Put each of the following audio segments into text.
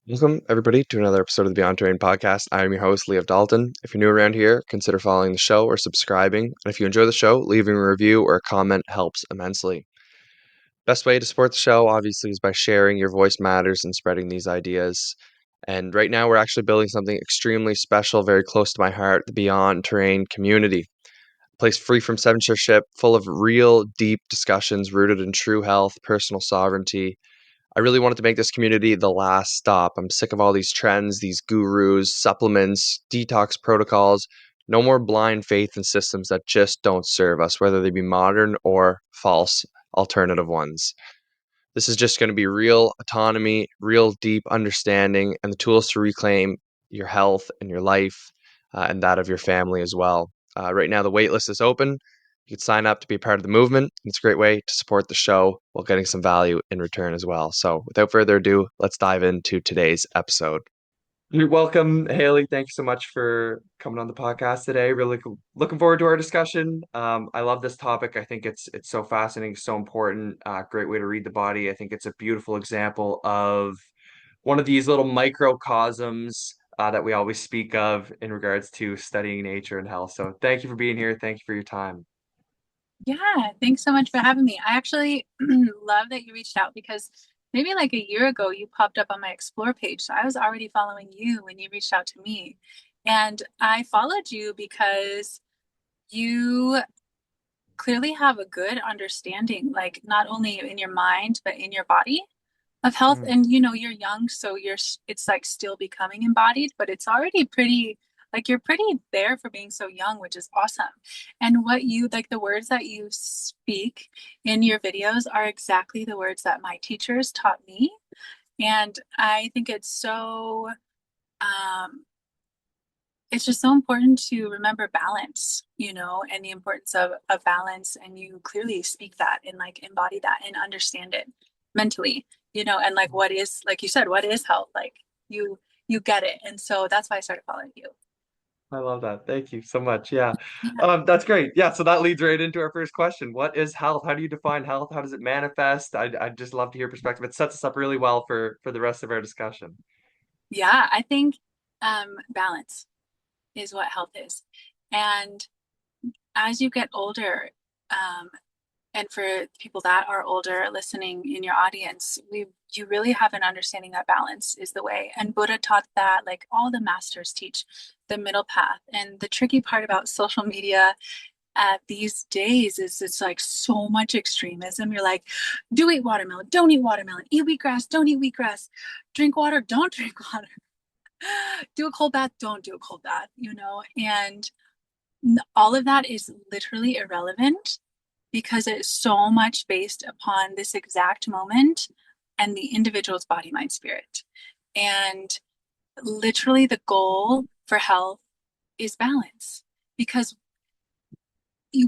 Welcome, everybody, to another episode of the Beyond Terrain podcast. I am your host, Liev Dalton. If you're new around here, consider following the show or subscribing. And if you enjoy the show, leaving a review or a comment helps immensely. Best way to support the show, obviously, is by sharing. Your voice matters and spreading these ideas. And right now, we're actually building something extremely special, very close to my heart, the Beyond Terrain community. A place free from censorship, full of real, deep discussions rooted in true health, personal sovereignty. I really wanted to make this community the last stop. I'm sick of all these trends, these gurus, supplements, detox protocols. No more blind faith in systems that just don't serve us, whether they be modern or false alternative ones. This is just going to be real autonomy, real deep understanding, and the tools to reclaim your health and your life and that of your family as well. Right now, the waitlist is open. You can sign up to be a part of the movement. It's a great way to support the show while getting some value in return as well. So, without further ado, let's dive into today's episode. You're welcome, Hayley. Thank you so much for coming on the podcast today. Really looking forward to our discussion. I love this topic. I think it's so fascinating, so important. Great way to read the body. I think it's a beautiful example of one of these little microcosms that we always speak of in regards to studying nature and health. So thank you for being here. Thank you for your time. Yeah, thanks so much for having me. I actually love that you reached out because maybe like a year ago you popped up on my Explore page. So I was already following you when you reached out to me. And I followed you because you clearly have a good understanding, like not only in your mind, but in your body of health. Mm. And you're young, so it's like still becoming embodied, but it's already pretty, like you're pretty there for being so young, which is awesome. And what you like, the words that you speak in your videos are exactly the words that my teachers taught me. And I think um it's just so important to remember balance, and the importance of balance. And you clearly speak that and like embody that and understand it mentally, and like what is, like you said, what is health? Like you get it. And so that's why I started following you. I love that. Thank you so much. Yeah. Yeah. That's great. Yeah, so that leads right into our first question. What is health? How do you define health? How does it manifest? I'd just love to hear perspective. It sets us up really well for the rest of our discussion. Yeah, I think balance is what health is. And as you get older, um, and for people that are older listening in your audience, you really have an understanding that balance is the way. And Buddha taught that, like all the masters teach the middle path. And the tricky part about social media these days is it's like so much extremism. You're like, do eat watermelon, don't eat watermelon, eat wheatgrass, don't eat wheatgrass, drink water, don't drink water, do a cold bath, don't do a cold bath, and all of that is literally irrelevant because it's so much based upon this exact moment and the individual's body, mind, spirit. And literally, the goal for health is balance because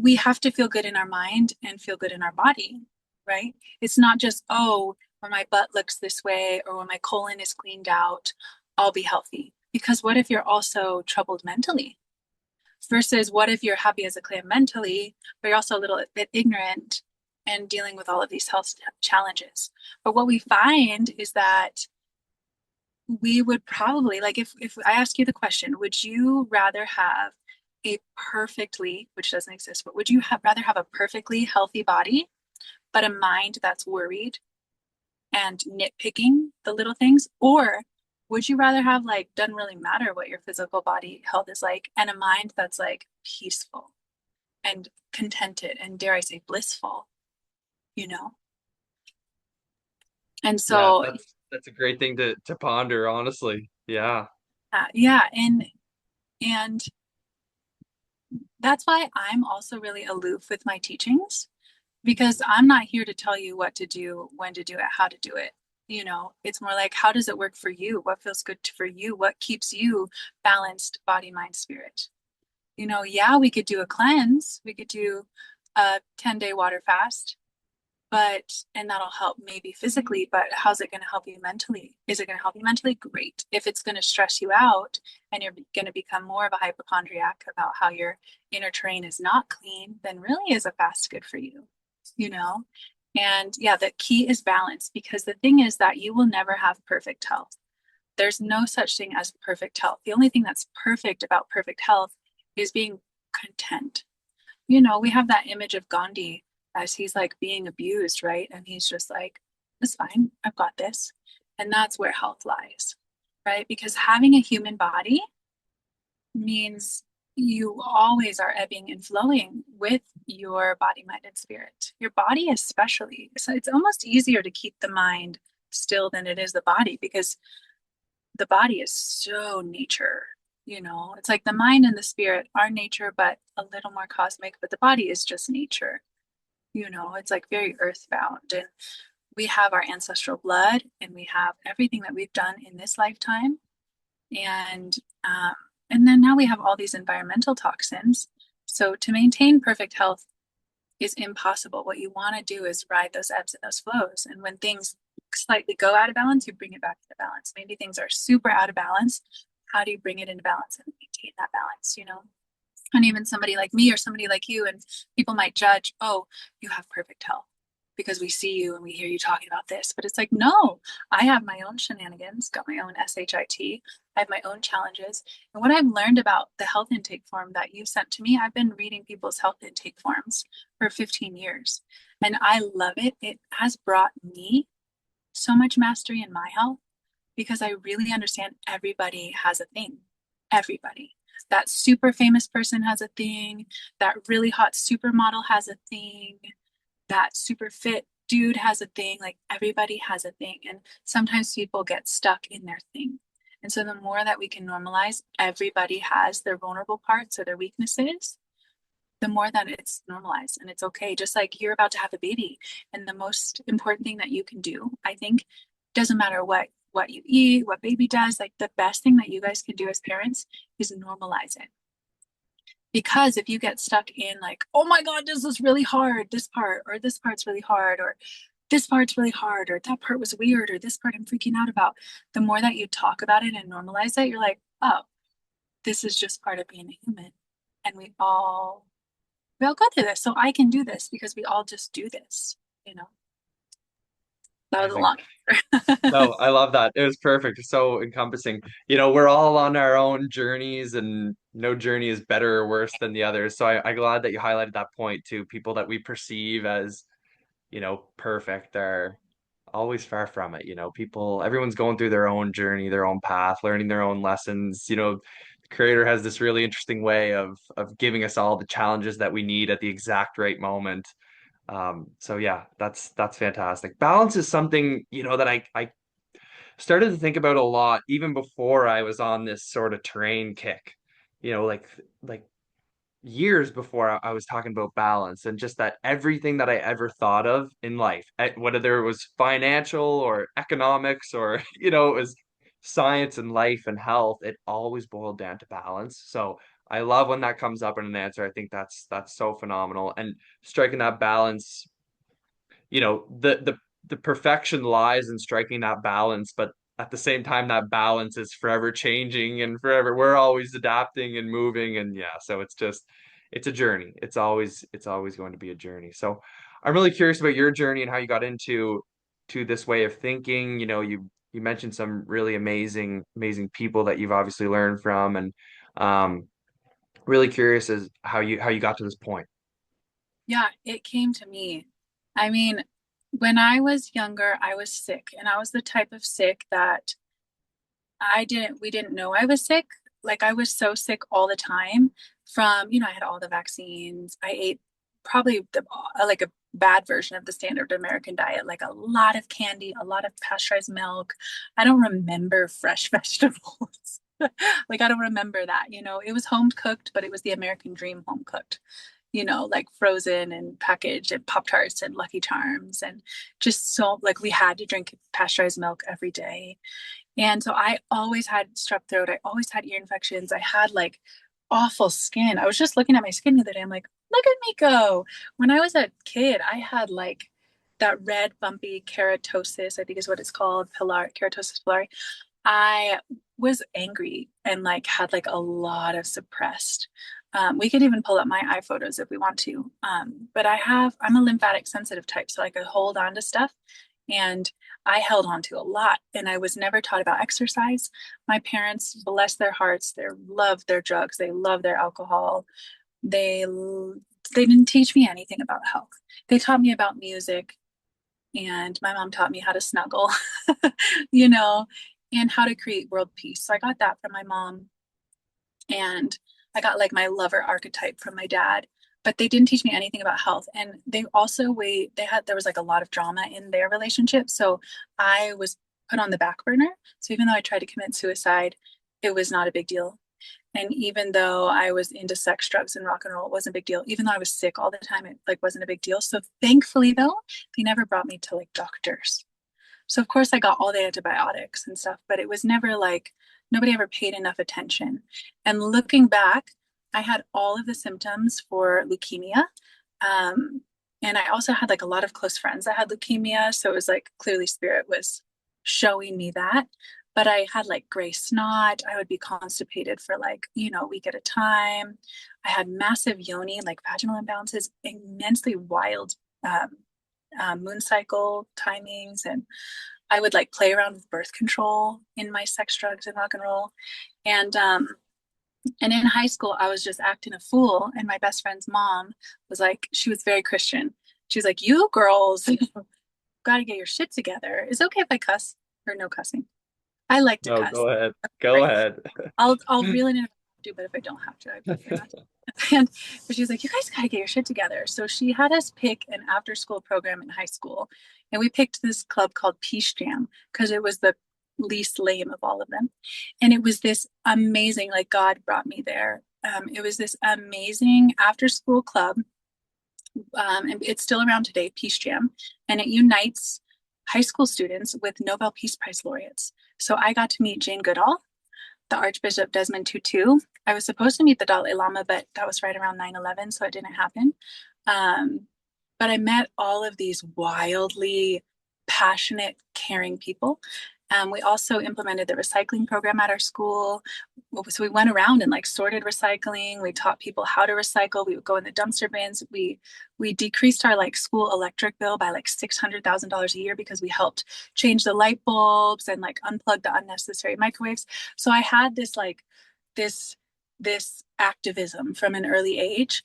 we have to feel good in our mind and feel good in our body, right? It's not just, oh, when my butt looks this way or when my colon is cleaned out, I'll be healthy. Because what if you're also troubled mentally? Versus what if you're happy as a clam mentally, but you're also a little bit ignorant and dealing with all of these health challenges. But what we find is that we would probably, like, if I ask you the question, would you rather have a perfectly, which doesn't exist, but would you rather have a perfectly healthy body, but a mind that's worried and nitpicking the little things? Or would you rather have, like, doesn't really matter what your physical body health is like, and a mind that's like peaceful and contented and, dare I say, blissful, you know? And Yeah, so, that's a great thing to ponder, honestly. Yeah. yeah, and that's why I'm also really aloof with my teachings because I'm not here to tell you what to do, when to do it, how to do it. It's more like, how does it work for you? What feels good for you? What keeps you balanced, body, mind, spirit? Yeah, we could do a cleanse. We could do a 10-day water fast, and that'll help maybe physically, but how's it going to help you mentally? Is it going to help you mentally? Great. If it's going to stress you out and you're going to become more of a hypochondriac about how your inner terrain is not clean, then really is a fast good for you, you know? And yeah, the key is balance because the thing is that you will never have perfect health. there's no such thing as perfect health. The only thing that's perfect about perfect health is being content. You know, we have that image of Gandhi as he's like being abused, right? And he's just like, it's fine, I've got this. And that's where health lies, right? Because having a human body means you always are ebbing and flowing with your body, mind, and spirit. Your body, especially. So it's almost easier to keep the mind still than it is the body because the body is so nature. You know, it's like the mind and the spirit are nature, but a little more cosmic, but the body is just nature. You know, it's like very earthbound. And we have our ancestral blood and we have everything that we've done in this lifetime. And um, and then now we have all these environmental toxins. So to maintain perfect health is impossible. What you want to do is ride those ebbs and those flows. And when things slightly go out of balance, you bring it back into balance. Maybe things are super out of balance. How do you bring it into balance and maintain that balance, you know? And even somebody like me or somebody like you, and people might judge, oh, you have perfect health because we see you and we hear you talking about this. But it's like, no, I have my own shenanigans, got my own SHIT, I have my own challenges. And what I've learned about the health intake form that you sent to me, I've been reading people's health intake forms for 15 years. And I love it. It has brought me so much mastery in my health because I really understand everybody has a thing. Everybody. That super famous person has a thing. That really hot supermodel has a thing. That super fit dude has a thing. Like everybody has a thing. And sometimes people get stuck in their thing. And so the more that we can normalize, everybody has their vulnerable parts or their weaknesses, the more that it's normalized and it's okay. Just like you're about to have a baby. And the most important thing that you can do, I think, doesn't matter what you eat, what baby does, like the best thing that you guys can do as parents is normalize it. Because if you get stuck in like, oh my God, this is really hard, this part, or this part's really hard, or this part's really hard, or that part was weird, or this part I'm freaking out about, the more that you talk about it and normalize it, you're like, oh, this is just part of being a human. And we all go through this. So I can do this because we all just do this, you know. That was a Amazing. long No, answer. I love that. It was perfect. So encompassing. You know, we're all on our own journeys and no journey is better or worse than the other. So I'm glad that you highlighted that point too. People that we perceive as, you know, perfect are always far from it. You know, people, everyone's going through their own journey, their own path, learning their own lessons. You know, the creator has this really interesting way of giving us all the challenges that we need at the exact right moment. So yeah, that's fantastic. Balance is something, you know, that I started to think about a lot even before I was on this sort of terrain kick. You know, like years before I was talking about balance and just that everything that I ever thought of in life, whether it was financial or economics or, you know, it was science and life and health, it always boiled down to balance. So I love when that comes up in an answer. I think that's so phenomenal. And striking that balance, you know, the perfection lies in striking that balance, but at the same time that balance is forever changing and forever we're always adapting and moving. And yeah, so it's just it's a journey. It's always going to be a journey. So I'm really curious about your journey and how you got into to this way of thinking. You know, you mentioned some really amazing people that you've obviously learned from, and um really curious as how you got to this point. Yeah, it came to me. I mean, when I was younger, I was sick, and I was the type of sick that we didn't know I was sick. Like I was so sick all the time from, you know, I had all the vaccines. I ate probably like a bad version of the standard American diet, like a lot of candy, a lot of pasteurized milk. I don't remember fresh vegetables. Like I don't remember that, you know, it was home cooked, but it was the American dream home cooked, you know, like frozen and packaged and Pop Tarts and Lucky Charms and just so like we had to drink pasteurized milk every day. And so I always had strep throat. I always had ear infections. I had like awful skin. I was just looking at my skin the other day. I'm like, look at me go. When I was a kid, I had like that red bumpy keratosis, I think is what it's called, keratosis pilari. I was angry and like had like a lot of suppressed. We could even pull up my eye photos if we want to. But I'm a lymphatic sensitive type, so I could hold on to stuff. And I held on to a lot, and I was never taught about exercise. My parents, bless their hearts, they love their drugs, they love their alcohol. They they didn't teach me anything about health. They taught me about music, and my mom taught me how to snuggle, you know, and how to create world peace. So I got that from my mom, and I got like my lover archetype from my dad. But they didn't teach me anything about health. And they also there was like a lot of drama in their relationship. So I was put on the back burner. So even though I tried to commit suicide, it was not a big deal. And even though I was into sex, drugs, and rock and roll, it wasn't a big deal. Even though I was sick all the time, it like wasn't a big deal. So thankfully though, they never brought me to like doctors. So of course I got all the antibiotics and stuff, but it was never like nobody ever paid enough attention. And looking back, I had all of the symptoms for leukemia. Um, and I also had like a lot of close friends that had leukemia. So it was like clearly spirit was showing me that. But I had like gray snot. I would be constipated for like, a week at a time. I had massive yoni, like vaginal imbalances, immensely wild moon cycle timings, and I would like play around with birth control in my sex, drugs, and rock and roll. And in high school, I was just acting a fool. And my best friend's mom was like, she was very Christian. She was like, "You girls got to get your shit together. Is it okay if I cuss or no cussing? I like to No, cuss. go ahead. Go ahead. I'll reel it in if I have to, but if I don't have to, I prefer not to." And but she's like, "You guys got to get your shit together." So she had us pick an after school program in high school. And we picked this club called Peace Jam because it was the least lame of all of them. And it was this amazing, like God brought me there. It was this amazing after school club. And it's still around today, Peace Jam. And it unites high school students with Nobel Peace Prize laureates. So I got to meet Jane Goodall, the Archbishop Desmond Tutu. I was supposed to meet the Dalai Lama, but that was right around 9/11, so it didn't happen. Um, but I met all of these wildly passionate, caring people. We also implemented the recycling program at our school. So we went around and like sorted recycling. We taught people how to recycle. We would go in the dumpster bins. We decreased our like school electric bill by like $600,000 a year because we helped change the light bulbs and like unplug the unnecessary microwaves. So I had this like this this activism from an early age,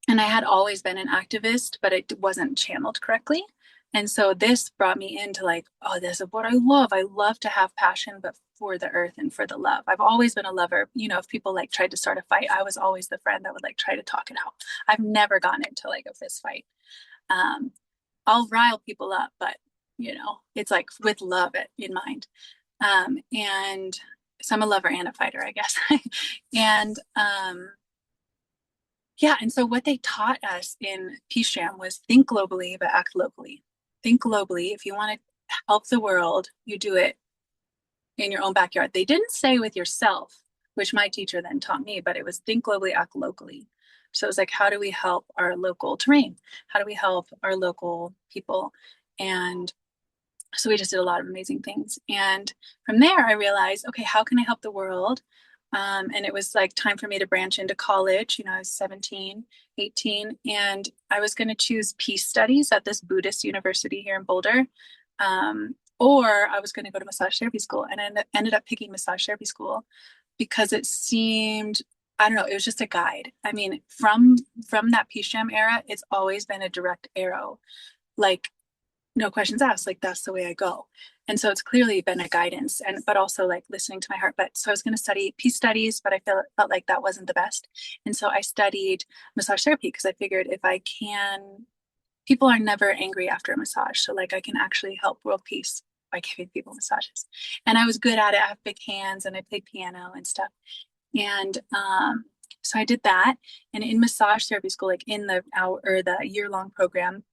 and I had always been an activist, but it wasn't channeled correctly. And so this brought me into like, oh, this is what I love. I love to have passion, but for the earth and for the love. I've always been a lover. If people like tried to start a fight, I was always the friend that would like try to talk it out. I've never gotten into like a fist fight. Um, I'll rile people up, but it's like with love in mind. And so I'm a lover and a fighter, I guess. And yeah, and so what they taught us in Peace Jam was think globally, but act locally. Think globally. If you want to help the world, you do it in your own backyard. They didn't say with yourself, which my teacher then taught me, but it was think globally, act locally. So it was like, how do we help our local terrain? How do we help our local people? And so we just did a lot of amazing things. And from there, I realized, okay, how can I help the world? And it was like time for me to branch into college. I was 17, 18, and I was going to choose peace studies at this Buddhist university here in Boulder. Or I was going to go to massage therapy school. And I ended up picking massage therapy school because it seemed, I don't know, it was just a guide. I mean, from that Peace Jam era, it's always been a direct arrow. Like, no questions asked, like that's the way I go. And so it's clearly been a guidance, but also like listening to my heart. But so I was going to study peace studies, but I felt like that wasn't the best. And so I studied massage therapy because I figured if I can, people are never angry after a massage. So like I can actually help world peace by giving people massages. And I was good at it. I have big hands and I played piano and stuff. And so I did that. And in massage therapy school, like in the hour or the year-long program,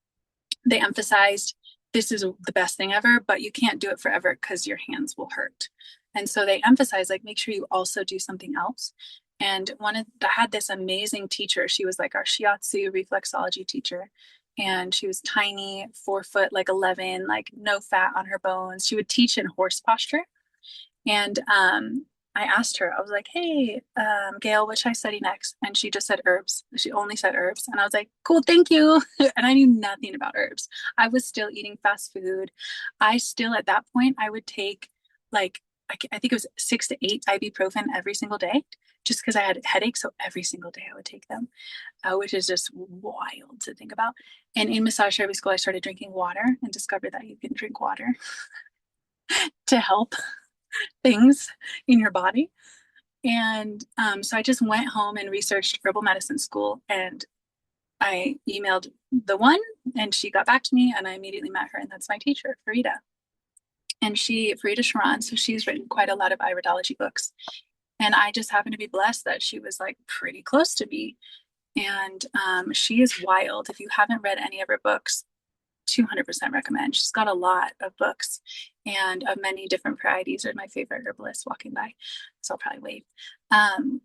they emphasized this is the best thing ever, but you can't do it forever because your hands will hurt. And so they emphasize like make sure you also do something else. And I had this amazing teacher. She was like our shiatsu reflexology teacher. And she was tiny, 4 foot, like 11, like no fat on her bones. She would teach in horse posture. And I asked her, I was like, hey, Gail, what should I study next? And she just said herbs. She only said herbs. And I was like, cool, thank you. And I knew nothing about herbs. I was still eating fast food. I still, at that point, I would take like, I think it was 6 to 8 ibuprofen every single day, just because I had headaches. So every single day I would take them, which is just wild to think about. And in massage therapy school, I started drinking water and discovered that you can drink water to help things in your body. And so I just went home and researched herbal medicine school, and I emailed the one, and she got back to me, and I immediately met her, and that's my teacher, Farida. And Farida Sharan, so she's written quite a lot of iridology books. And I just happened to be blessed that she was like pretty close to me. And she is wild. If you haven't read any of her books, 200% recommend. She's got a lot of books and of many different varieties. Are my favorite herbalists walking by, so I'll probably wave.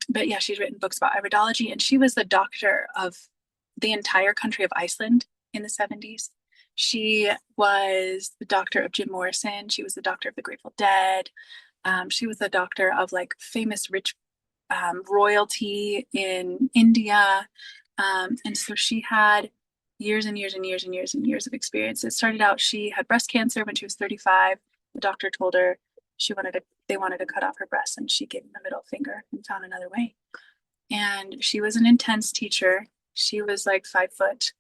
But yeah, she's written books about iridology, and she was the doctor of the entire country of Iceland in the 70s. She was the doctor of Jim Morrison. She was the doctor of the Grateful Dead. She was the doctor of like famous rich royalty in India. And so she had years and years and years and years and years of experience. It started out, she had breast cancer when she was 35. The doctor told her they wanted to cut off her breast, and she gave them the middle finger and found another way. And she was an intense teacher. She was like 5 foot,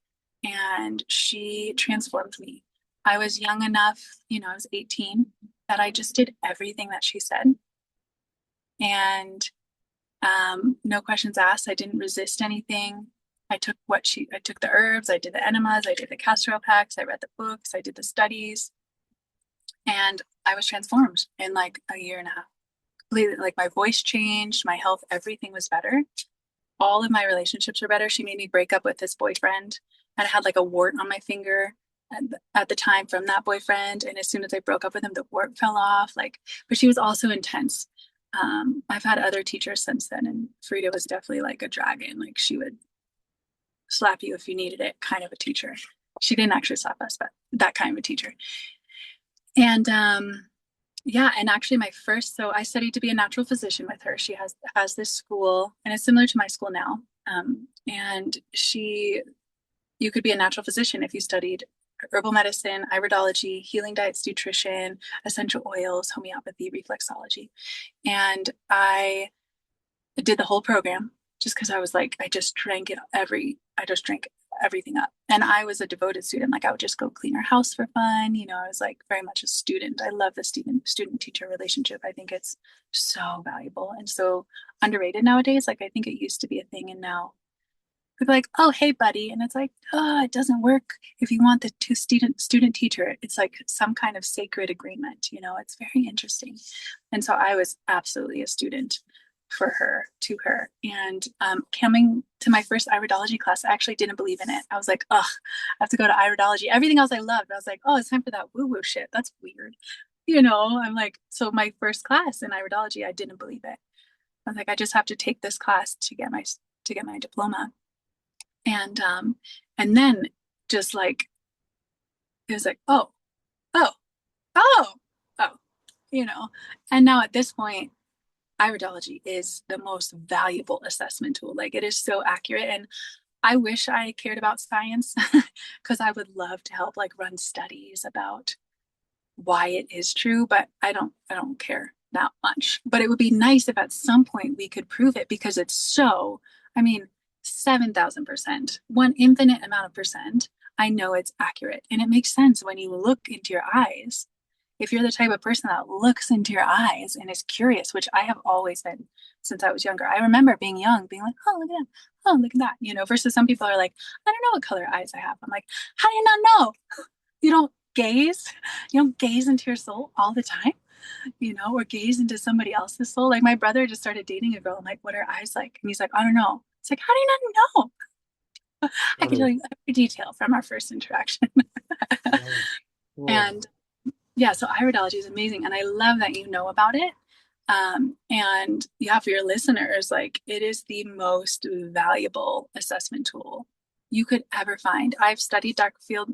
and she transformed me. I was young enough, I was 18, that I just did everything that she said. And no questions asked. I didn't resist anything. I took the herbs, I did the enemas, I did the castor oil packs, I read the books, I did the studies, and I was transformed in like a year and a half. Completely, like my voice changed, my health, everything was better. All of my relationships were better. She made me break up with this boyfriend, and I had like a wart on my finger at the time from that boyfriend. And as soon as I broke up with him, the wart fell off. But she was also intense. I've had other teachers since then, and Frida was definitely like a dragon. Like she would slap you if you needed it, kind of a teacher. She didn't actually slap us, but that kind of a teacher. And yeah, and actually so I studied to be a natural physician with her. She has this school, and it's similar to my school now. And you could be a natural physician if you studied herbal medicine, iridology, healing diets, nutrition, essential oils, homeopathy, reflexology. And I did the whole program just because I was like, I just drank everything up. And I was a devoted student. Like I would just go clean our house for fun. I was like very much a student. I love the student teacher relationship. I think it's so valuable and so underrated nowadays. Like I think it used to be a thing, and now people are like, oh, hey buddy. And it's like, oh, it doesn't work. If you want the two student teacher, it's like some kind of sacred agreement. It's very interesting. And so I was absolutely a student to her. And coming to my first iridology class, I actually didn't believe in it. I was like, ugh, I have to go to iridology. Everything else I loved. I was like, oh, it's time for that woo-woo shit. That's weird. I'm like, so my first class in iridology, I didn't believe it. I was like, I just have to take this class to get my diploma. And then just like, it was like, oh, oh, oh, oh, and now at this point, iridology is the most valuable assessment tool. Like it is so accurate. And I wish I cared about science because I would love to help like run studies about why it is true, but I don't care that much. But it would be nice if at some point we could prove it, because it's so, 7,000%, one infinite amount of percent. I know it's accurate, and it makes sense when you look into your eyes. If you're the type of person that looks into your eyes and is curious, which I have always been since I was younger. I remember being young, being like, oh, look at that. Oh, look at that. Versus some people are like, I don't know what color eyes I have. I'm like, how do you not know? You don't gaze into your soul all the time, or gaze into somebody else's soul. Like my brother just started dating a girl. I'm like, what are her eyes like? And he's like, I don't know. It's like, how do you not know? I can tell you every detail from our first interaction. Cool. And yeah, so iridology is amazing, and I love that you know about it. And yeah, for your listeners, like it is the most valuable assessment tool you could ever find. I've studied dark field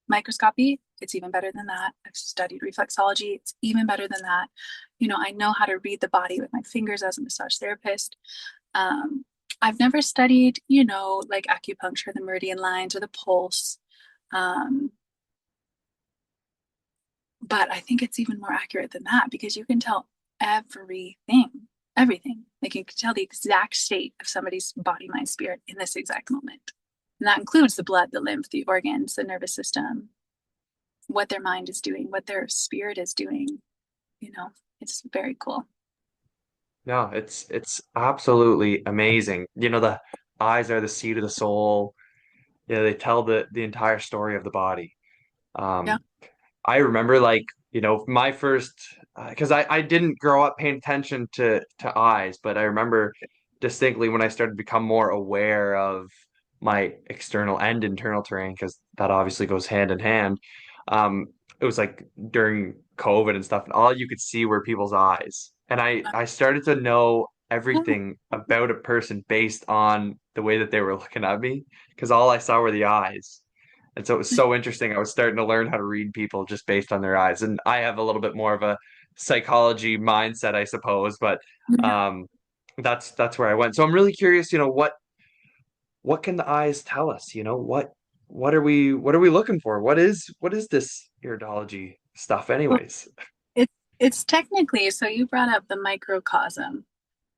microscopy, it's even better than that. I've studied reflexology, it's even better than that. I know how to read the body with my fingers as a massage therapist. Um, I've never studied, like acupuncture, the meridian lines or the pulse. Um, but I think it's even more accurate than that because you can tell everything, everything. Like you can tell the exact state of somebody's body, mind, spirit in this exact moment. And that includes the blood, the lymph, the organs, the nervous system, what their mind is doing, what their spirit is doing. It's very cool. No, it's absolutely amazing. The eyes are the seat of the soul. They tell the entire story of the body. Yeah. Um, I remember my first because I didn't grow up paying attention to eyes, but I remember distinctly when I started to become more aware of my external and internal terrain, because that obviously goes hand in hand. Um, it was like during COVID and stuff, and all you could see were people's eyes. And I started to know everything about a person based on the way that they were looking at me, because all I saw were the eyes. And so it was so interesting. I was starting to learn how to read people just based on their eyes. And I have a little bit more of a psychology mindset, I suppose, but Yeah. um, that's where I went. So I'm really curious, what can the eyes tell us? What are we looking for? What is this iridology stuff Well, anyways? it's technically, so you brought up the microcosm,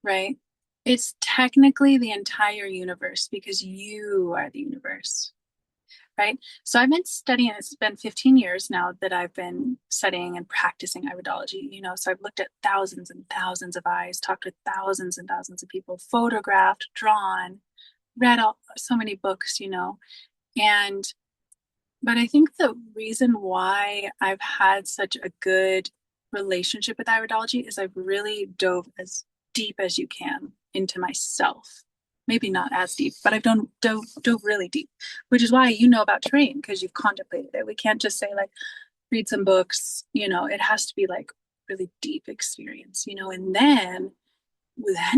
right? It's technically the entire universe because you are the universe, right? So I've been studying, it's been 15 years now that I've been studying and practicing iridology, so I've looked at thousands and thousands of eyes, talked with thousands and thousands of people, photographed, drawn, read so many books, and but I think the reason why I've had such a good relationship with iridology is I've really dove as deep as you can into myself. Maybe not as deep, but I've dove really deep, which is why you know about terrain because you've contemplated it. We can't just say like read some books, it has to be like really deep experience, and then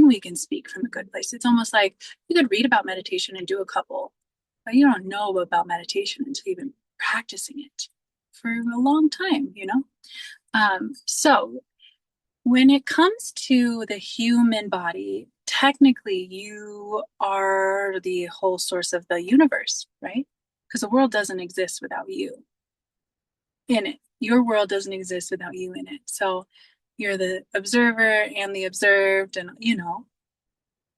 we can speak from a good place. It's almost like you could read about meditation and do a couple, but you don't know about meditation until you've been practicing it for a long time. So when it comes to the human body, technically you are the whole source of the universe, right? Because the world doesn't exist without you in it. Your world doesn't exist without you in it. So you're the observer and the observed, and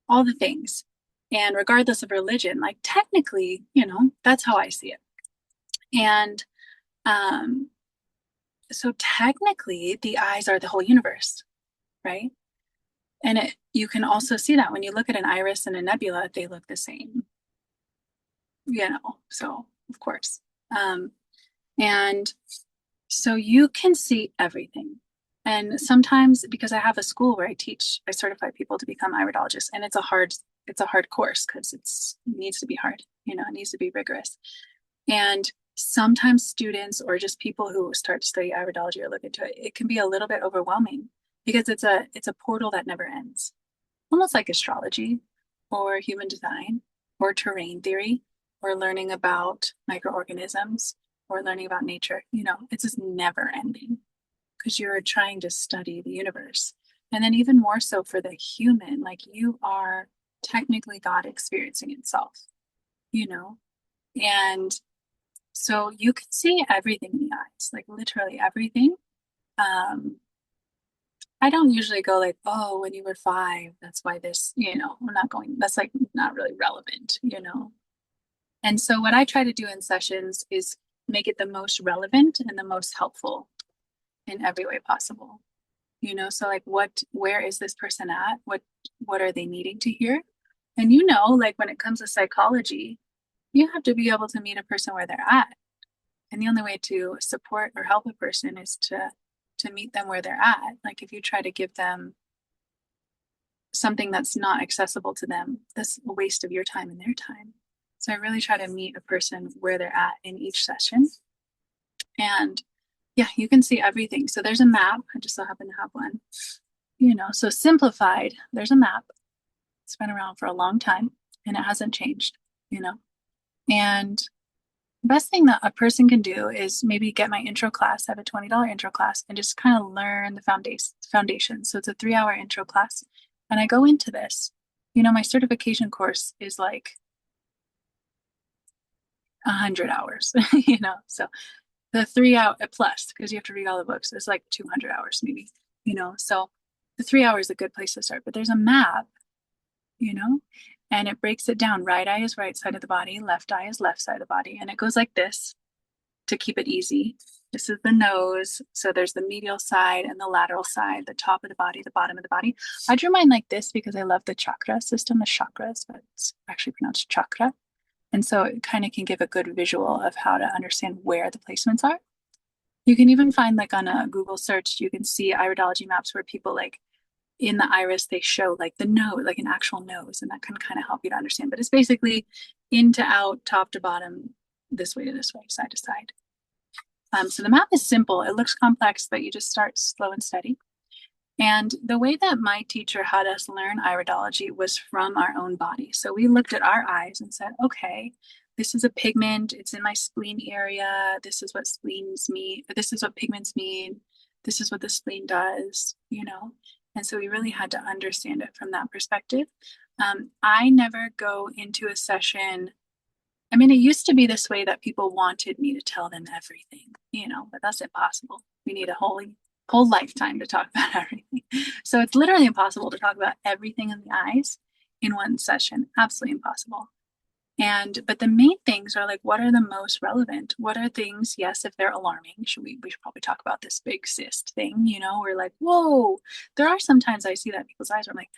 all the things. And regardless of religion, like technically, that's how I see it. And um, so technically, the eyes are the whole universe, right? And you can also see that when you look at an iris and a nebula, they look the same, so of course. And so you can see everything. And sometimes because I have a school where I certify people to become iridologists, and it's a hard course because it needs to be hard, it needs to be rigorous. And sometimes students or just people who start to study iridology or look into it, it can be a little bit overwhelming because it's a portal that never ends. Almost like astrology or human design or terrain theory or learning about microorganisms or learning about nature. It's just never ending because you're trying to study the universe. And then even more so for the human, like you are technically God experiencing itself, and so you can see everything in the eyes, like literally everything. Um, I don't usually go like, oh, when you were 5, that's why this, I'm not going, that's like not really relevant. And so what I try to do in sessions is make it the most relevant and the most helpful in every way possible. So like where is this person at? What are they needing to hear? And like when it comes to psychology, you have to be able to meet a person where they're at. And the only way to support or help a person is to meet them where they're at. Like if you try to give them something that's not accessible to them, that's a waste of your time and their time. So I really try to meet a person where they're at in each session. And yeah, you can see everything. So there's a map. I just so happen to have one. So simplified, there's a map. It's been around for a long time and it hasn't changed. And best thing that a person can do is maybe get my intro class. I have a $20 intro class and just kind of learn the foundation. So it's a 3-hour intro class. And I go into this. My certification course is like 100 hours, So the 3 hour plus, because you have to read all the books, is like 200 hours maybe, So the 3 hours is a good place to start. But there's a map, you know, and it breaks it down. Right eye is right side of the body, left eye is left side of the body. And it goes like this to keep it easy. This is the nose. So there's the medial side and the lateral side, the top of the body, the bottom of the body. I drew mine like this because I love the chakra system, the chakras, but it's actually pronounced chakra. And so it kind of can give a good visual of how to understand where the placements are. You can even find like on a Google search, you can see iridology maps where people like in the iris, they show like the nose, like an actual nose, and that can kind of help you to understand. But it's basically in to out, top to bottom, this way to this way, side to side. So the map is simple. It looks complex, but you just start slow and steady. And the way that my teacher had us learn iridology was from our own body. So we looked at our eyes and said, okay, this is a pigment. It's in my spleen area. This is what spleens mean. This is what pigments mean. This is what the spleen does. And so we really had to understand it from that perspective. I never go into a session. I mean, it used to be this way that people wanted me to tell them everything, but that's impossible. We need a whole lifetime to talk about everything. So it's literally impossible to talk about everything in the eyes in one session. Absolutely impossible. But the main things are like, what are the most relevant? What are things, yes, if they're alarming, we should probably talk about this big cyst thing, we're like, whoa, there are sometimes I see that in people's eyes where I'm like,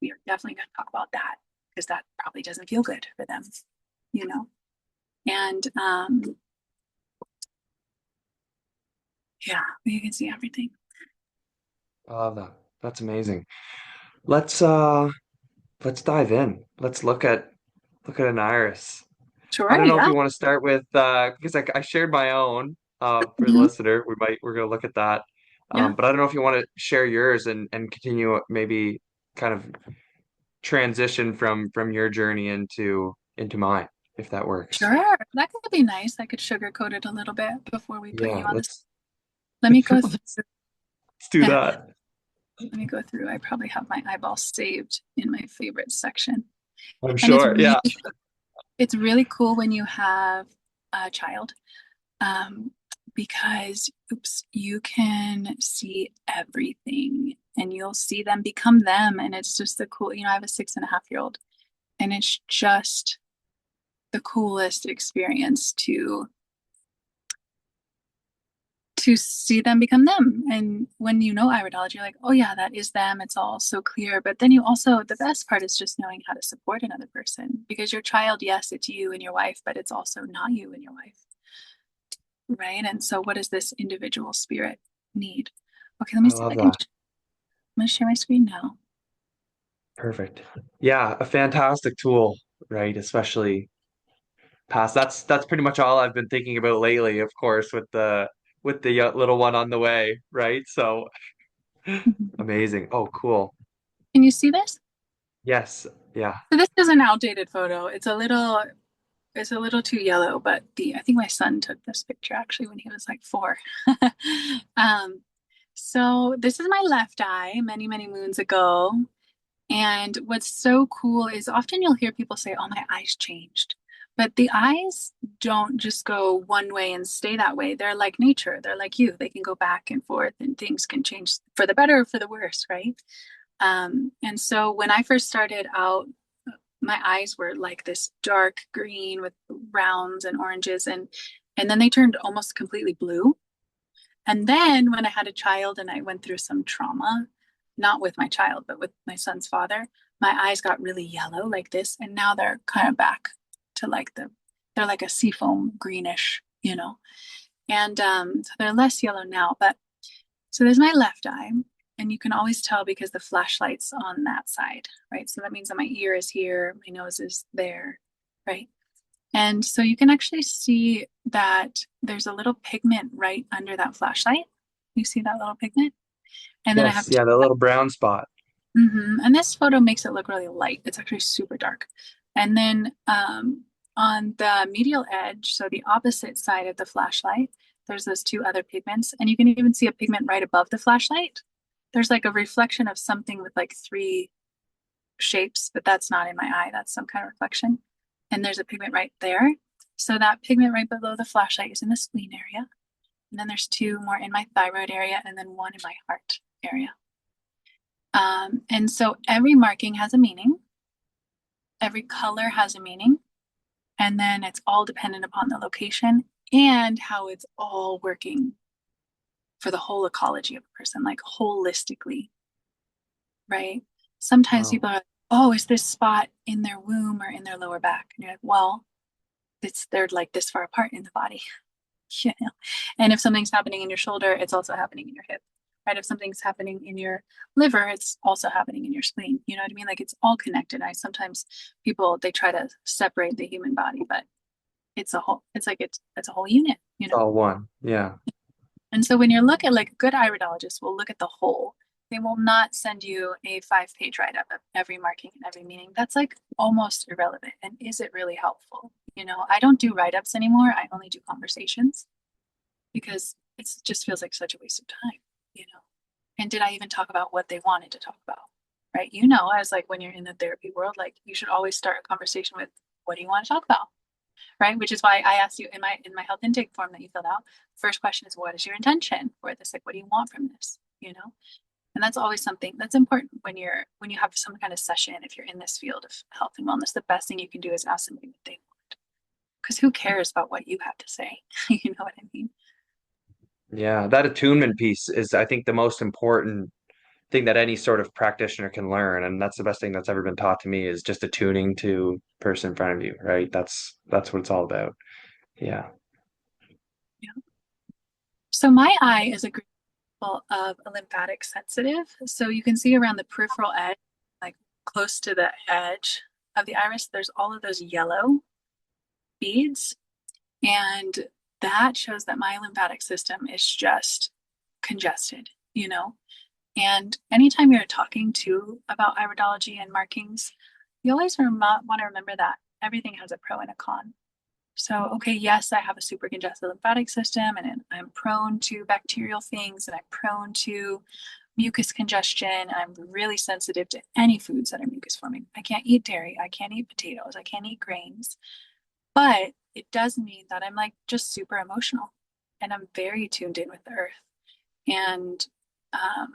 we are definitely going to talk about that because that probably doesn't feel good for them, you know? And yeah, you can see everything. I love that. That's amazing. Let's dive in. Let's look at an iris. I Sure, don't know if yeah, you want to start with because I shared my own for the mhm, listener. We're gonna look at that. yeah, But I don't know if you want to share yours and continue maybe kind of transition from your journey into mine, if that works. sure. That could be nice. I could sugarcoat it a little bit before we put you Yeah, on this. let's Let me go through. let's do that. Let me go through. I probably have my eyeball saved in my favorite section. I'm And sure. Yeah. it's really cool when you have a child, um, because you can see everything and you'll see them become them. And it's just the cool, I have a 6.5-year-old, and it's just the coolest experience to see them become them. And when you know iridology, you're like, oh yeah, that is them. It's all so clear. But then you also, the best part is just knowing how to support another person, because your child, yes, it's you and your wife, but it's also not you and your wife. Right. And so what does this individual spirit need? Okay, let me I see if love I can, that. I'm going to share my screen now. Perfect. Yeah, a fantastic tool, right? Especially past. That's pretty much all I've been thinking about lately, of course, with the little one on the way, right? So Mhm. amazing. Oh, cool. Can you see this? Yes. Yeah. So this is an outdated photo. It's a little too yellow, but I think my son took this picture actually when he was like 4. Um, so this is my left eye many, many moons ago. And what's so cool is often you'll hear people say, oh, my eyes changed. But the eyes don't just go one way and stay that way. They're like nature. They're like you. They can go back and forth and things can change for the better or for the worse, right? And so when I first started out, my eyes were like this dark green with browns and oranges, and then they turned almost completely blue. And then when I had a child and I went through some trauma, not with my child, but with my son's father, my eyes got really yellow like this. And now they're kind of back to they're like a seafoam greenish. And so they're less yellow now. But so there's my left eye. And you can always tell because the flashlight's on that side, right? So that means that my ear is here, my nose is there, right? And so you can actually see that there's a little pigment right under that flashlight. You see that little pigment? And then I have Yes. Yeah, the little brown spot. and this photo makes it look really light. It's actually super dark. And then On the medial edge, so the opposite side of the flashlight, there's those two other pigments, and you can even see a pigment right above the flashlight. There's like a reflection of something with like three shapes, but that's not in my eye. That's some kind of reflection. And there's a pigment right there. So that pigment right below the flashlight is in the spleen area. And then there's two more in my thyroid area, and then one in my heart area. And so every marking has a meaning. Every color has a meaning. And then it's all dependent upon the location and how it's all working for the whole ecology of a person, like holistically, right? Sometimes Wow. people are like, oh, is this spot in their womb or in their lower back? And you're like, well, they're like this far apart in the body. You know? And if something's happening in your shoulder, it's also happening in your hip, right? If something's happening in your liver, it's also happening in your spleen. You know what I mean? Like it's all connected. I sometimes people they try to separate the human body, but it's a whole. It's like it's a whole unit. You It's know. all one. Yeah. And so when you're looking like a good iridologist will look at the whole. They will not send you a 5-page write-up of every marking and every meaning. That's like almost irrelevant. And is it really helpful? You know, I don't do write-ups anymore. I only do conversations because it just feels like such a waste of time, you know. And did I even talk about what they wanted to talk about? Right? You know, as like when you're in the therapy world, like you should always start a conversation with what do you want to talk about? Right? Which is why I asked you in my health intake form that you filled out. First question is what is your intention for this? Like what do you want from this? You know? And that's always something that's important when you have some kind of session, if you're in this field of health and wellness, the best thing you can do is ask somebody what they want. Because who cares about what you have to say? You know what I mean? Yeah. That attunement piece is, I think, the most important thing that any sort of practitioner can learn. And that's the best thing that's ever been taught to me is just attuning to the person in front of you, right? That's what it's all about. Yeah. Yeah. So my eye is a great example of a lymphatic sensitive. So you can see around the peripheral edge, like close to the edge of the iris, there's all of those yellow beads. And that shows that my lymphatic system is just congested, you know? And anytime you're talking to about iridology and markings, you always want to remember that everything has a pro and a con. So, okay, yes, I have a super congested lymphatic system and I'm prone to bacterial things and I'm prone to mucus congestion. I'm really sensitive to any foods that are mucus forming. I can't eat dairy. I can't eat potatoes. I can't eat grains. But it does mean that I'm like just super emotional and I'm very tuned in with the earth. And um,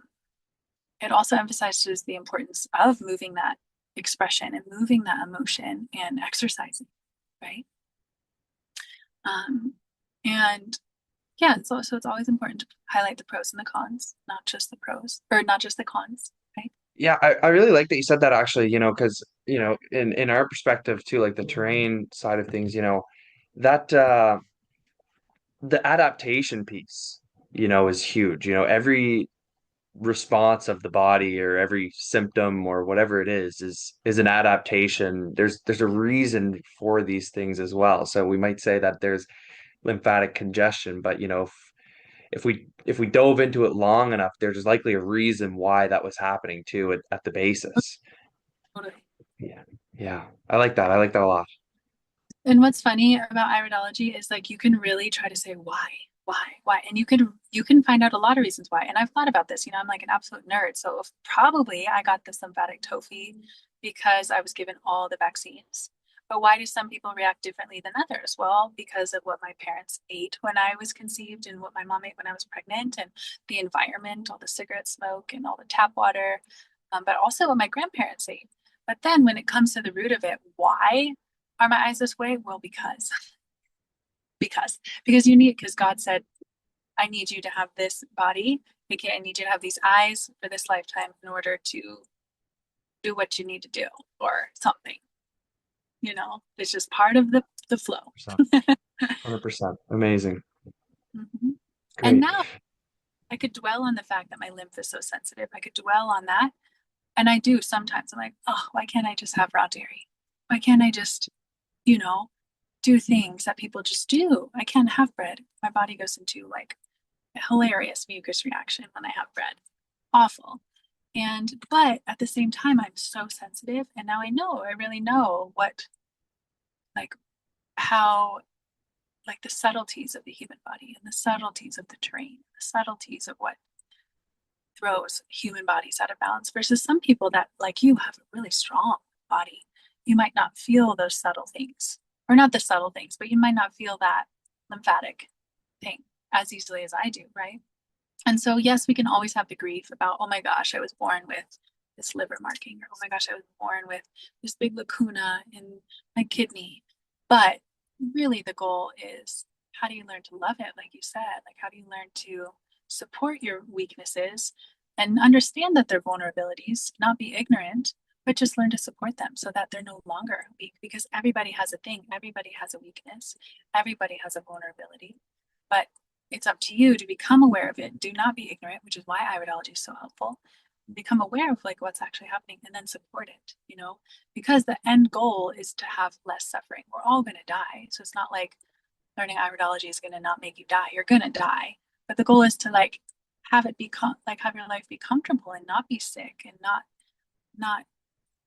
it also emphasizes the importance of moving that expression and moving that emotion and exercising, right? Um, and yeah, so it's always important to highlight the pros and the cons, not just the pros or not just the cons, right? Yeah, I really like that you said that actually, because, in our perspective too, like the terrain side of things, that the adaptation piece, is huge. Every response of the body or every symptom or whatever it is an adaptation. There's a reason for these things as well. So we might say that there's lymphatic congestion, but if we dove into it long enough, there's likely a reason why that was happening too at the basis. Totally. Yeah. Yeah. I like that. I like that a lot. And what's funny about iridology is like you can really try to say why, and you can find out a lot of reasons why. And I've thought about this. I'm like an absolute nerd, so probably I got the lymphatic tophi because I was given all the vaccines. But why do some people react differently than others? Well, because of what my parents ate when I was conceived and what my mom ate when I was pregnant, and the environment, all the cigarette smoke and all the tap water, but also what my grandparents ate. But then when it comes to the root of it, why are my eyes this way? Well, because you need because God said, I need you to have this body. Okay, I need you to have these eyes for this lifetime in order to do what you need to do or something. It's just part of the flow. 100%. Amazing. Mhm. And Great. now I could dwell on the fact that my lymph is so sensitive. I could dwell on that. And I do sometimes. I'm like, oh, why can't I just have raw dairy? Why can't I just, you know, do things that people just do? I can't have bread. My body goes into like a hilarious mucus reaction when I have bread. Awful. But at the same time, I'm so sensitive. And now I really know what, like, how like the subtleties of the human body and the subtleties of the terrain, the subtleties of what throws human bodies out of balance versus some people that, like you, have a really strong body. You might not feel those subtle things, or not the subtle things, but you might not feel that lymphatic thing as easily as I do, right? And so, yes, we can always have the grief about, oh my gosh, I was born with this liver marking, or oh my gosh, I was born with this big lacuna in my kidney. But really, the goal is how do you learn to love it? Like you said, like how do you learn to support your weaknesses and understand that they're vulnerabilities, not be ignorant, but just learn to support them so that they're no longer weak because everybody has a thing, everybody has a weakness, everybody has a vulnerability. But it's up to you to become aware of it. Do not be ignorant, which is why iridology is so helpful. Become aware of like what's actually happening and then support it, you know, because the end goal is to have less suffering. We're all going to die. So it's not like learning iridology is going to not make you die. You're going to die. But the goal is to like have it become like have your life be comfortable and not be sick and not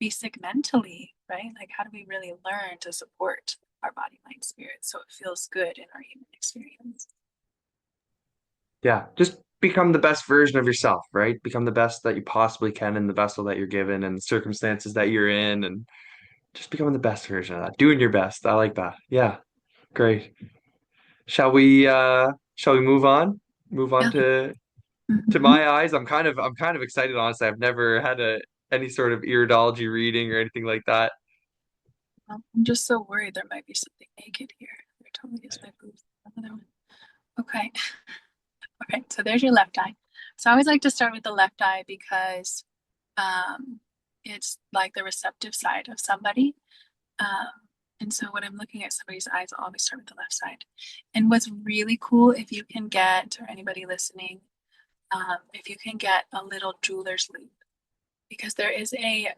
be sick mentally, right? Like how do we really learn to support our body, mind, spirit so it feels good in our human experience? Yeah, just become the best version of yourself, right? Become the best that you possibly can in the vessel that you're given and the circumstances that you're in, and just becoming the best version of that. Doing your best. I like that. Yeah, great. Shall we move on? Move on Yeah. to Mhm. my eyes. I'm kind of excited, honestly. I've never had any sort of iridology reading or anything like that. I'm just so worried there might be something naked here. There totally is my boobs. Another one. Okay. Okay. So there's your left eye. So I always like to start with the left eye because um, it's like the receptive side of somebody. Um, and so when I'm looking at somebody's eyes, I'll always start with the left side. And what's really cool, if you can get, or anybody listening, if you can get a little jeweler's loop, because there is a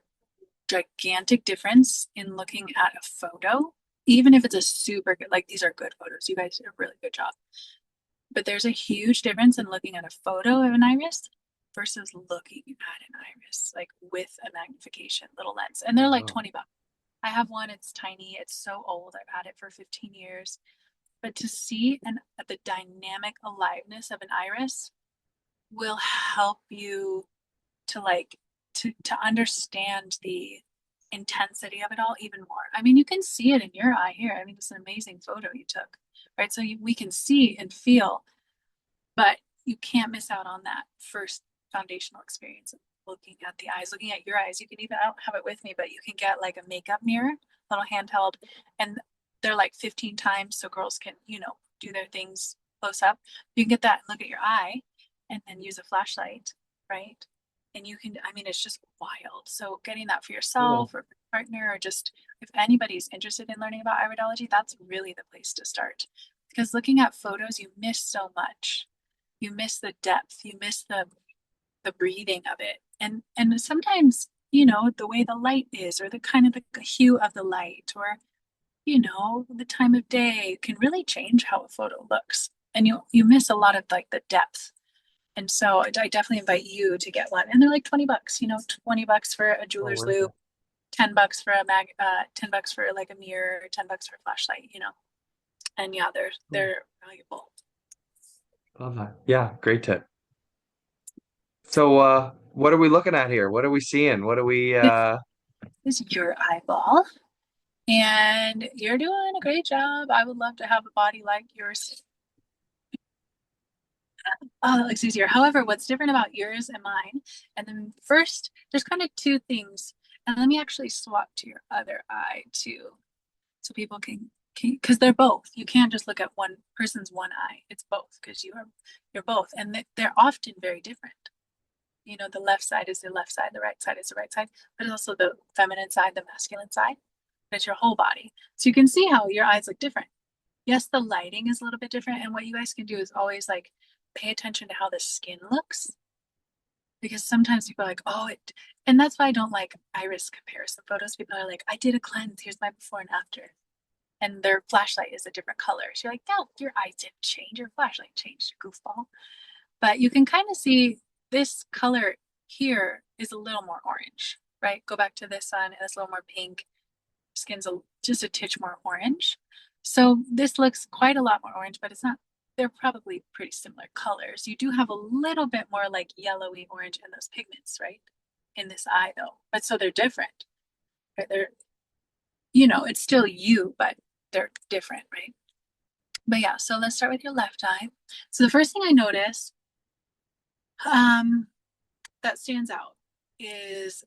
gigantic difference in looking at a photo, even if it's a super good, like these are good photos. You guys did a really good job. But there's a huge difference in looking at a photo of an iris versus looking at an iris, like with a magnification little lens. And they're like Oh, 20 bucks. I have one, it's tiny, it's so old. I've had it for 15 years. But to see the dynamic aliveness of an iris will help you to like to understand the intensity of it all even more. I mean, you can see it in your eye here. I mean, it's an amazing photo you took, right? So we can see and feel, but you can't miss out on that first foundational experience of looking at the eyes, looking at your eyes. You can even, I don't have it with me, but you can get like a makeup mirror, little handheld, and they're like 15 times so girls can, you know, do their things close up. You can get that and look at your eye and then use a flashlight, right? And you can, I mean, it's just wild. So getting that for cool. yourself or partner, or just if anybody's interested in learning about iridology, that's really the place to start. Because looking at photos, you miss so much. You miss the depth, you miss the breathing of it. And sometimes, you know, the way the light is, or the kind of the hue of the light, or you know, the time of day can really change how a photo looks. And you miss a lot of like the depth. And so I definitely invite you to get one. And they're like 20 bucks, you know, 20 bucks for a Well jeweler's worth loop, it. 10 bucks for a 10 bucks for like a mirror, 10 bucks for a flashlight, you know. And yeah, Cool. they're valuable. Love that. Yeah, great tip. So, what are we looking at here? What are we seeing? What are we, This is your eyeball. And you're doing a great job. I would love to have a body like yours. Oh, that looks easier. However, what's different about yours and mine? And then first, there's kind of two things. And let me actually swap to your other eye too, so people can because they're both. You can't just look at one person's one eye. It's both because you're both, and they're often very different. You know, the left side is the left side, the right side is the right side, but it's also the feminine side, the masculine side. It's your whole body. So you can see how your eyes look different. Yes, the lighting is a little bit different. And what you guys can do is always like pay attention to how the skin looks. Because sometimes people are like, oh, and that's why I don't like iris comparison photos. People are like, I did a cleanse. Here's my before and after. And their flashlight is a different color. So you're like, no, your eyes didn't change. Your flashlight changed, you goofball. But you can kind of see this color here is a little more orange, right? Go back to this one, and it's a little more pink. Skin's just a titch more orange. So this looks quite a lot more orange, but it's not, they're probably pretty similar colors. You do have a little bit more like yellowy orange in those pigments, right? In this eye though. But so they're different. Right? They're, it's still you, but they're different, right? But yeah, so let's start with your left eye. So the first thing I noticed that stands out is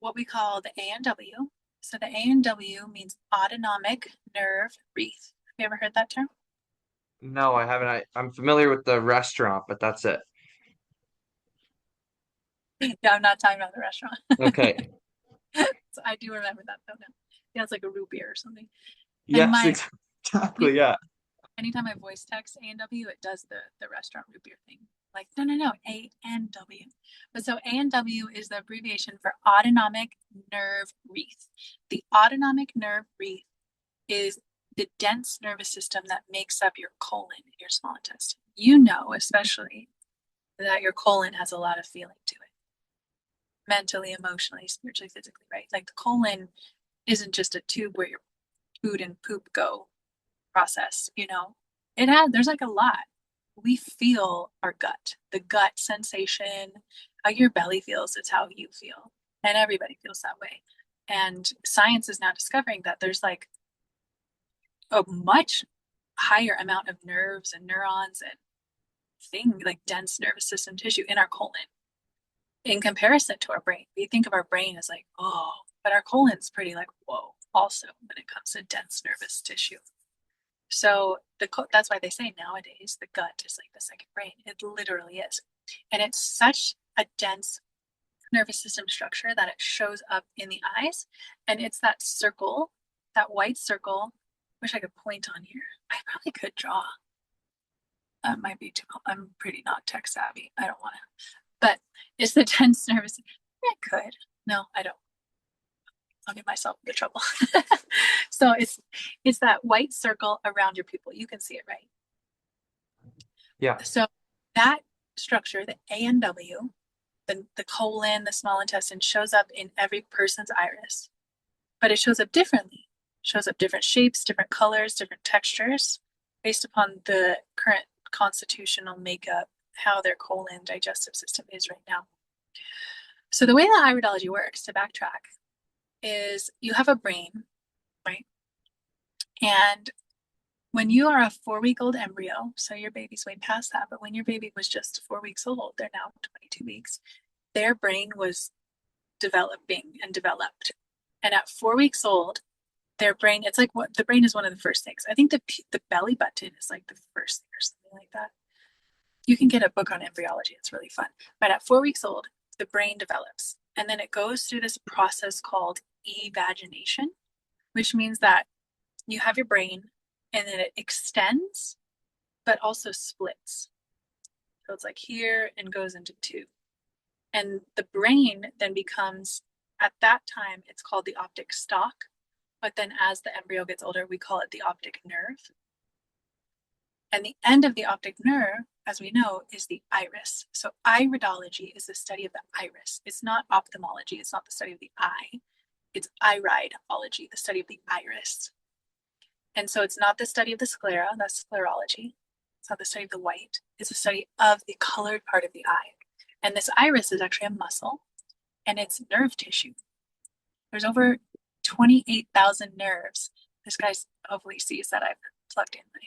what we call the ANW. So the ANW means autonomic nerve wreath. Have you ever heard that term? No, I haven't. I'm familiar with the restaurant, but that's it. Yeah, I'm not talking about the restaurant. Okay. So I do remember that though now. Yeah, it's like a root beer or something. And Yes, exactly. Yeah. anytime I voice text A&W, it does the restaurant root beer thing. Like, no, ANW. But so ANW is the abbreviation for autonomic nerve wreath. The autonomic nerve wreath is the dense nervous system that makes up your colon in your small intestine. You know, especially that your colon has a lot of feeling to it, mentally, emotionally, spiritually, physically, right? Like the colon isn't just a tube where your food and poop go process, there's like a lot. We feel our gut, the gut sensation, how your belly feels, it's how you feel. And everybody feels that way. And science is now discovering that there's like a much higher amount of nerves and neurons and like dense nervous system tissue in our colon in comparison to our brain. We think of our brain as like, oh, but our colon's pretty like, whoa, also when it comes to dense nervous tissue. So that's why they say nowadays the gut is like the second brain. It literally is. And it's such a dense nervous system structure that it shows up in the eyes. And it's that circle, that white circle. Wish I could point on here. I probably could draw. Might be too, I'm pretty not tech savvy. I don't want to. But it's the dense nervous. I could. No, I don't. I'll get myself into trouble. So it's that white circle around your pupil. You can see it, right? Yeah. So that structure, the ANW, the colon, the small intestine, shows up in every person's iris, but it shows up differently. It shows up different shapes, different colors, different textures, based upon the current constitutional makeup, how their colon digestive system is right now. So the way that iridology works, to backtrack, is you have a brain, right? And when you are a 4-week-old embryo, so your baby's way past that, but when your baby was just 4 weeks old, they're now 22 weeks, their brain was developing and developed. And at 4 weeks old, their brain, it's like what the brain is one of the first things. I think the belly button is like the first thing or something like that. You can get a book on embryology, it's really fun. But at 4 weeks old, the brain develops. And then it goes through this process called evagination, which means that you have your brain and then it extends, but also splits. So it's like here and goes into two. And the brain then becomes, at that time, it's called the optic stalk. But then as the embryo gets older, we call it the optic nerve. And the end of the optic nerve, as we know, is the iris. So iridology is the study of the iris. It's not ophthalmology. It's not the study of the eye. It's iridology, the study of the iris. And so it's not the study of the sclera, that's sclerology. It's not the study of the white. It's the study of the colored part of the eye. And this iris is actually a muscle and it's nerve tissue. There's over 28,000 nerves. This guy hopefully sees that I've plugged in my,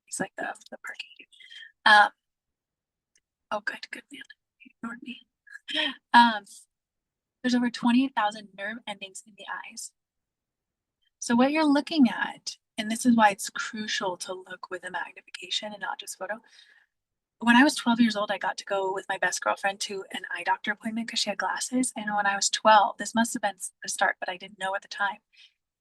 he's like the parking. Oh, good man. He ignored me. There's over 28,000 nerve endings in the eyes. So what you're looking at, and this is why it's crucial to look with a magnification and not just photo. When I was 12 years old, I got to go with my best girlfriend to an eye doctor appointment because she had glasses. And when I was 12, this must have been the start, but I didn't know at the time.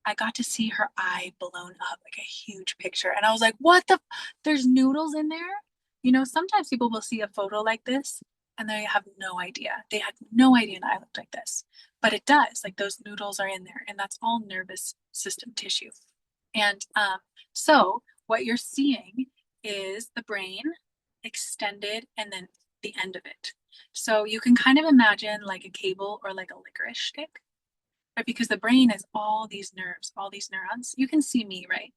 I got to see her eye blown up, like a huge picture. And I was like, what the? There's noodles in there? Sometimes people will see a photo like this and they have no idea. They had no idea an eye looked like this. But it does, like those noodles are in there. And that's all nervous system tissue. And so what you're seeing is the brain extended and then the end of it. So you can kind of imagine like a cable or like a licorice stick. right? Because the brain is all these nerves, all these neurons. You can see me, right?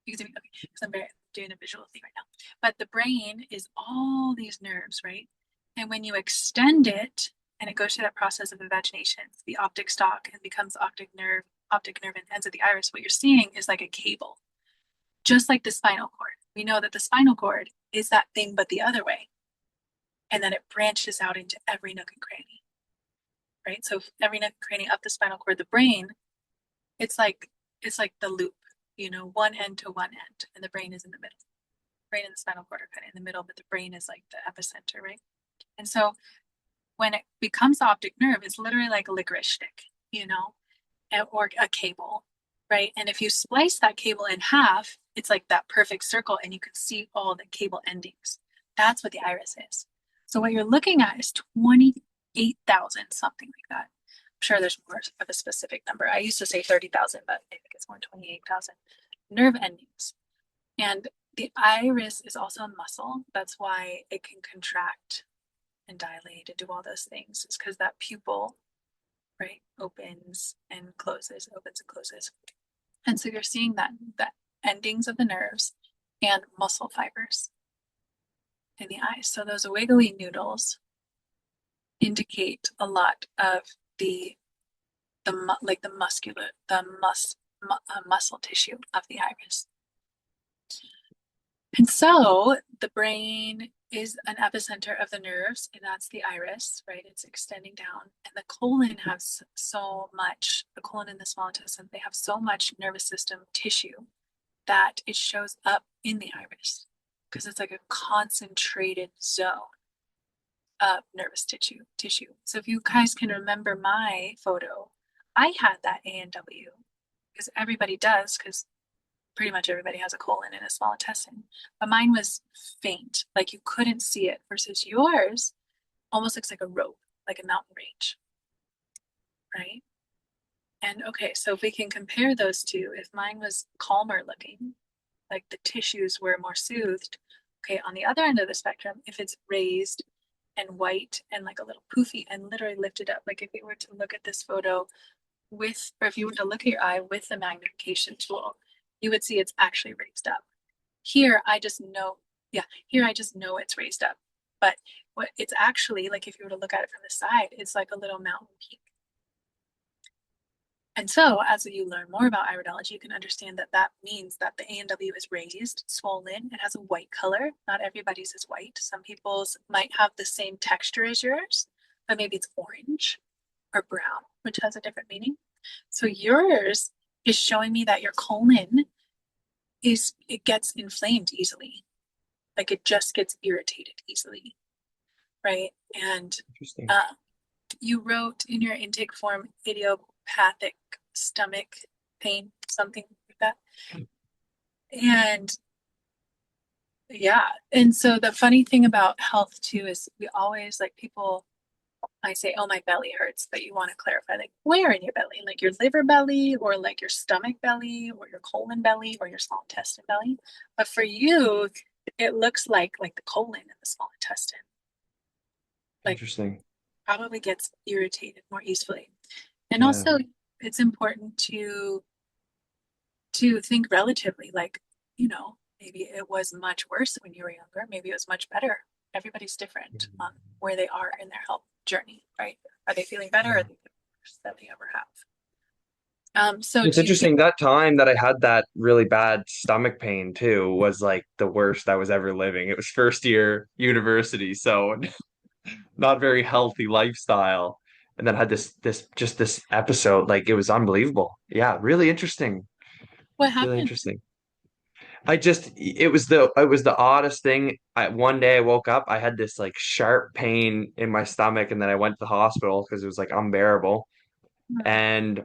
You can see me, okay, because I'm doing a visual thing right now. But the brain is all these nerves, right? And when you extend it, and it goes through that process of invagination, the optic stalk, and becomes optic nerve, and ends at the iris, what you're seeing is like a cable, just like the spinal cord. We know that the spinal cord is that thing, but the other way. And then it branches out into every nook and cranny, right? So every nook and cranny up the spinal cord, the brain, it's like the loop, one end to one end, and the brain is in the middle. Brain and the spinal cord are kind of in the middle, but the brain is like the epicenter, right? And so when it becomes the optic nerve, it's literally like a licorice stick, or a cable, right? And if you splice that cable in half, it's like that perfect circle, and you can see all the cable endings. That's what the iris is. So what you're looking at is 28,000, something like that. I'm sure there's more of a specific number. I used to say 30,000, but I think it's more 28,000 nerve endings. And the iris is also a muscle. That's why it can contract and dilate and do all those things. It's because that pupil, right, opens and closes, opens and closes. And so you're seeing that endings of the nerves and muscle fibers in the eyes. So those wiggly noodles indicate a lot of the muscle tissue of the iris. And so the brain is an epicenter of the nerves, and that's the iris, right? It's extending down. And the colon has the colon and the small intestine, they have so much nervous system tissue that it shows up in the iris because it's like a concentrated zone of nervous tissue. So if you guys can remember my photo, I had that A&W because everybody does, because pretty much everybody has a colon and a small intestine, but mine was faint, like you couldn't see it, versus yours almost looks like a rope, like a mountain range, right? And okay, so if we can compare those two, if mine was calmer looking, like the tissues were more soothed, okay, on the other end of the spectrum, if it's raised and white and like a little poofy and literally lifted up, like if you were to look at this photo or if you were to look at your eye with the magnification tool, you would see it's actually raised up. Here, I just know it's raised up. But what it's actually, like if you were to look at it from the side, it's like a little mountain peak. And so as you learn more about iridology, you can understand that means that the A&W is raised, swollen, it has a white color. Not everybody's is white. Some people's might have the same texture as yours, but maybe it's orange or brown, which has a different meaning. So yours is showing me that your colon it gets inflamed easily. Like it just gets irritated easily, right? And you wrote in your intake form idiopathic stomach pain, something like that. And yeah, and so the funny thing about health too is we always, like, people, I say, oh, my belly hurts, but you want to clarify, like, where in your belly? Like your liver belly, or like your stomach belly, or your colon belly, or your small intestine belly. But for you, it looks like the colon and the small intestine. Like, Interesting. probably gets irritated more easily. And Yeah. also, it's important to think relatively, like, maybe it was much worse when you were younger, maybe it was much better. Everybody's different on where they are in their health journey, right? Are they feeling better, or are they worse than they ever have? So It's do you interesting, think, that time that I had that really bad stomach pain too was like the worst I was ever living. It was first year university, so not very healthy lifestyle. And then had this episode, like it was unbelievable. Yeah, really interesting. what Really happened? interesting. It was the oddest thing. One day I woke up, I had this like sharp pain in my stomach, and then I went to the hospital because it was like unbearable. Hmm. And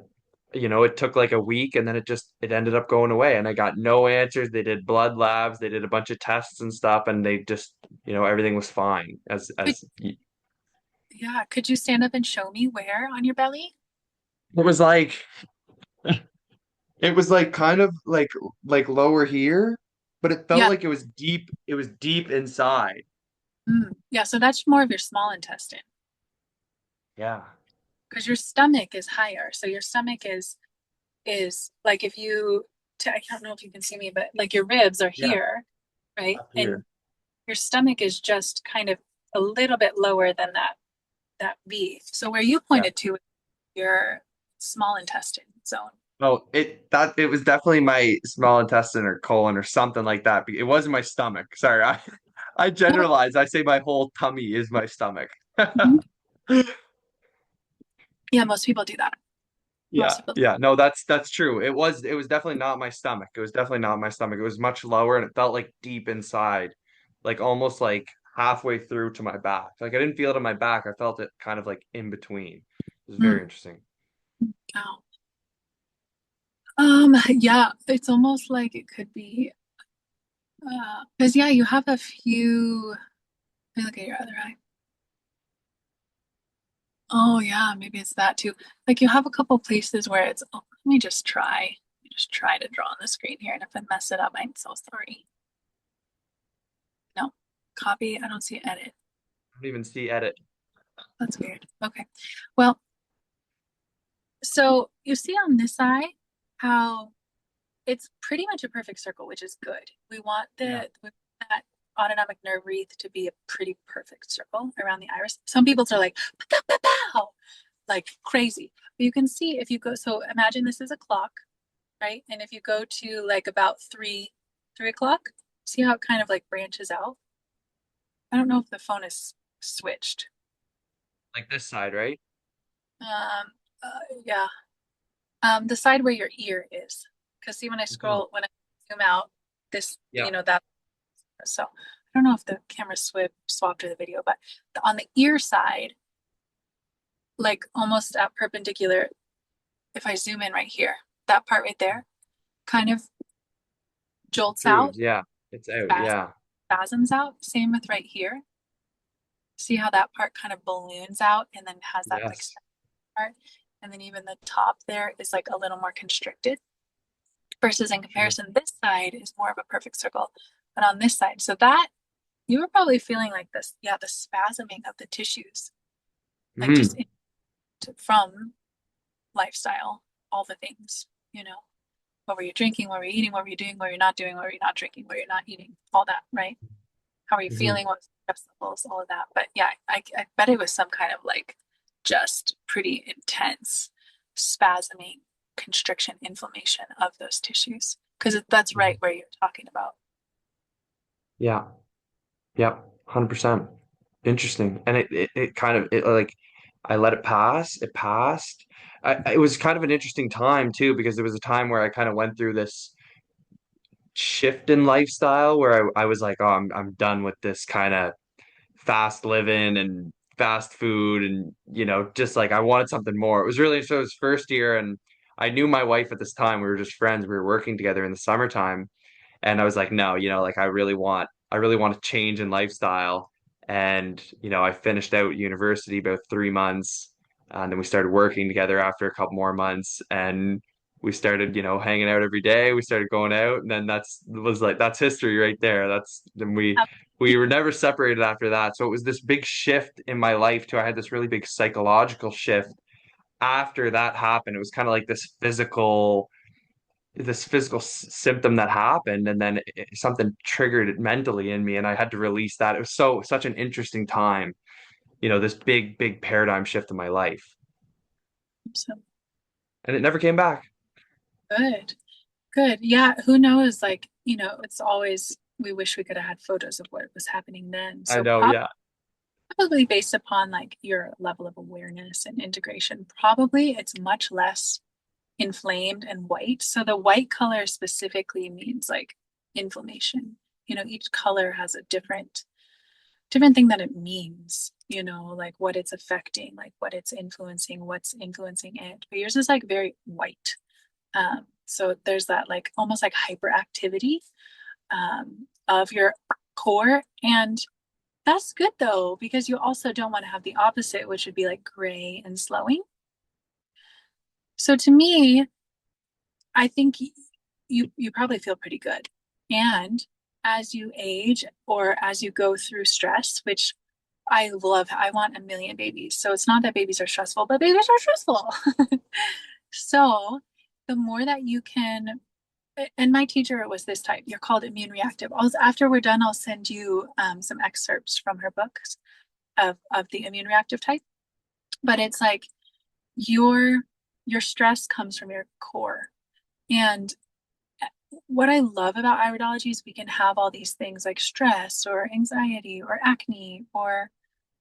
it took like a week, and then it ended up going away, and I got no answers. They did blood labs, they did a bunch of tests and stuff, and they just, everything was fine. Could, yeah, could you stand up and show me where on your belly? It was like it was like kind of like lower here, but it felt Yeah. like it was deep inside. Yeah, so that's more of your small intestine. Yeah. because your stomach is higher. So your stomach is like if you I don't know if you can see me, but like your ribs are Yeah, here, right? up And here. your stomach is just kind of a little bit lower than that V. So where you Yeah. pointed to is your small intestine zone. Oh, it was definitely my small intestine or colon or something like that. It wasn't my stomach. Sorry, I No. generalize. I say my whole tummy is my stomach. Mhm. Yeah, most people do that. Most Yeah, people. yeah. No, that's true. It was definitely not my stomach. It was definitely not my stomach. It was much lower and it felt like deep inside, like almost like halfway through to my back. Like I didn't feel it in my back. I felt it kind of like in between. It was Mm. very interesting. Wow. Yeah, it's almost like it could be, because yeah, you have a few. Let me look at your other eye. Oh yeah, maybe it's that too. Like you have a couple places where it's, oh, let me just try. Let me just try to draw on the screen here. And if I mess it up, I'm so sorry. No, copy. I don't see edit. I don't even see edit. That's weird. Okay. Well, so you see on this eye how it's pretty much a perfect circle, which is good. We want Yeah. that autonomic nerve wreath to be a pretty perfect circle around the iris. Some people are like, pow, pow, pow, like crazy. But you can see if you go, so imagine this is a clock, right? And if you go to like about three o'clock, see how it kind of like branches out? I don't know if the phone is switched. Like this side, right? Yeah. The side where your ear is. Because see, Mhm. when I zoom out, this, Yeah. that, so I don't know if the camera swapped to the video, but on the ear side, like almost at perpendicular, if I zoom in right here, that part right there kind of jolts out, Protrudes. Yeah. It's out. spasms, Yeah. spasms out. Same with right here. See how that part kind of balloons out and then has that like Yes. part. And then even the top there is like a little more constricted versus in Sure. comparison, this side is more of a perfect circle. But on this side, so that you were probably feeling like this, yeah, the spasming of the tissues, like just Hmm. from lifestyle, all the things, you know, what were you drinking, what were you eating, what were you doing, what were you not doing, what were you not drinking, what were you not eating, all that, right? How are you Hmm. feeling, what was stress levels, all of that. But yeah, I bet it was some kind of like just pretty intense spasming, constriction, inflammation of those tissues. Because that's right where you're talking about. Yeah. Yep. 100%. Interesting. And it kind of it like I let it pass. It passed. It was kind of an interesting time too because there was a time where I kind of went through this shift in lifestyle where I was like, oh, I'm done with this kind of fast living and fast food and just like I wanted something more. It was really so it was first year and I knew my wife at this time. We were just friends. We were working together in the summertime and I was like, no, like I really want to change in lifestyle. And I finished out university about 3 months, and then we started working together after a couple more months, and we started, hanging out every day. We started going out, and then that's history right there. Then we were never separated after that. So it was this big shift in my life too. I had this really big psychological shift after that happened. It was kind of like this physical symptom that happened and then something triggered it mentally in me and I had to release that. It was such an interesting time, this big paradigm shift in my life So and it never came back. good, good. Yeah, who knows? Like, it's always, we wish we could have had photos of what was happening then. I So know, yeah. probably based upon like your level of awareness and integration, probably it's much less inflamed and white. So the white color specifically means like inflammation. Each color has a different thing that it means, like what it's affecting, like what it's influencing, what's influencing it. But yours is like very white. So there's that like almost like hyperactivity of your core. And that's good though, because you also don't want to have the opposite, which would be like gray and slowing. So to me, I think you probably feel pretty good. And as you age or as you go through stress, which I want a million babies. So it's not that babies are stressful, but babies are stressful. So the more that you can, and my teacher was this type, you're called immune reactive. After we're done, I'll send you some excerpts from her books of the immune reactive type. But it's like your stress comes from your core. And what I love about iridology is we can have all these things like stress or anxiety or acne or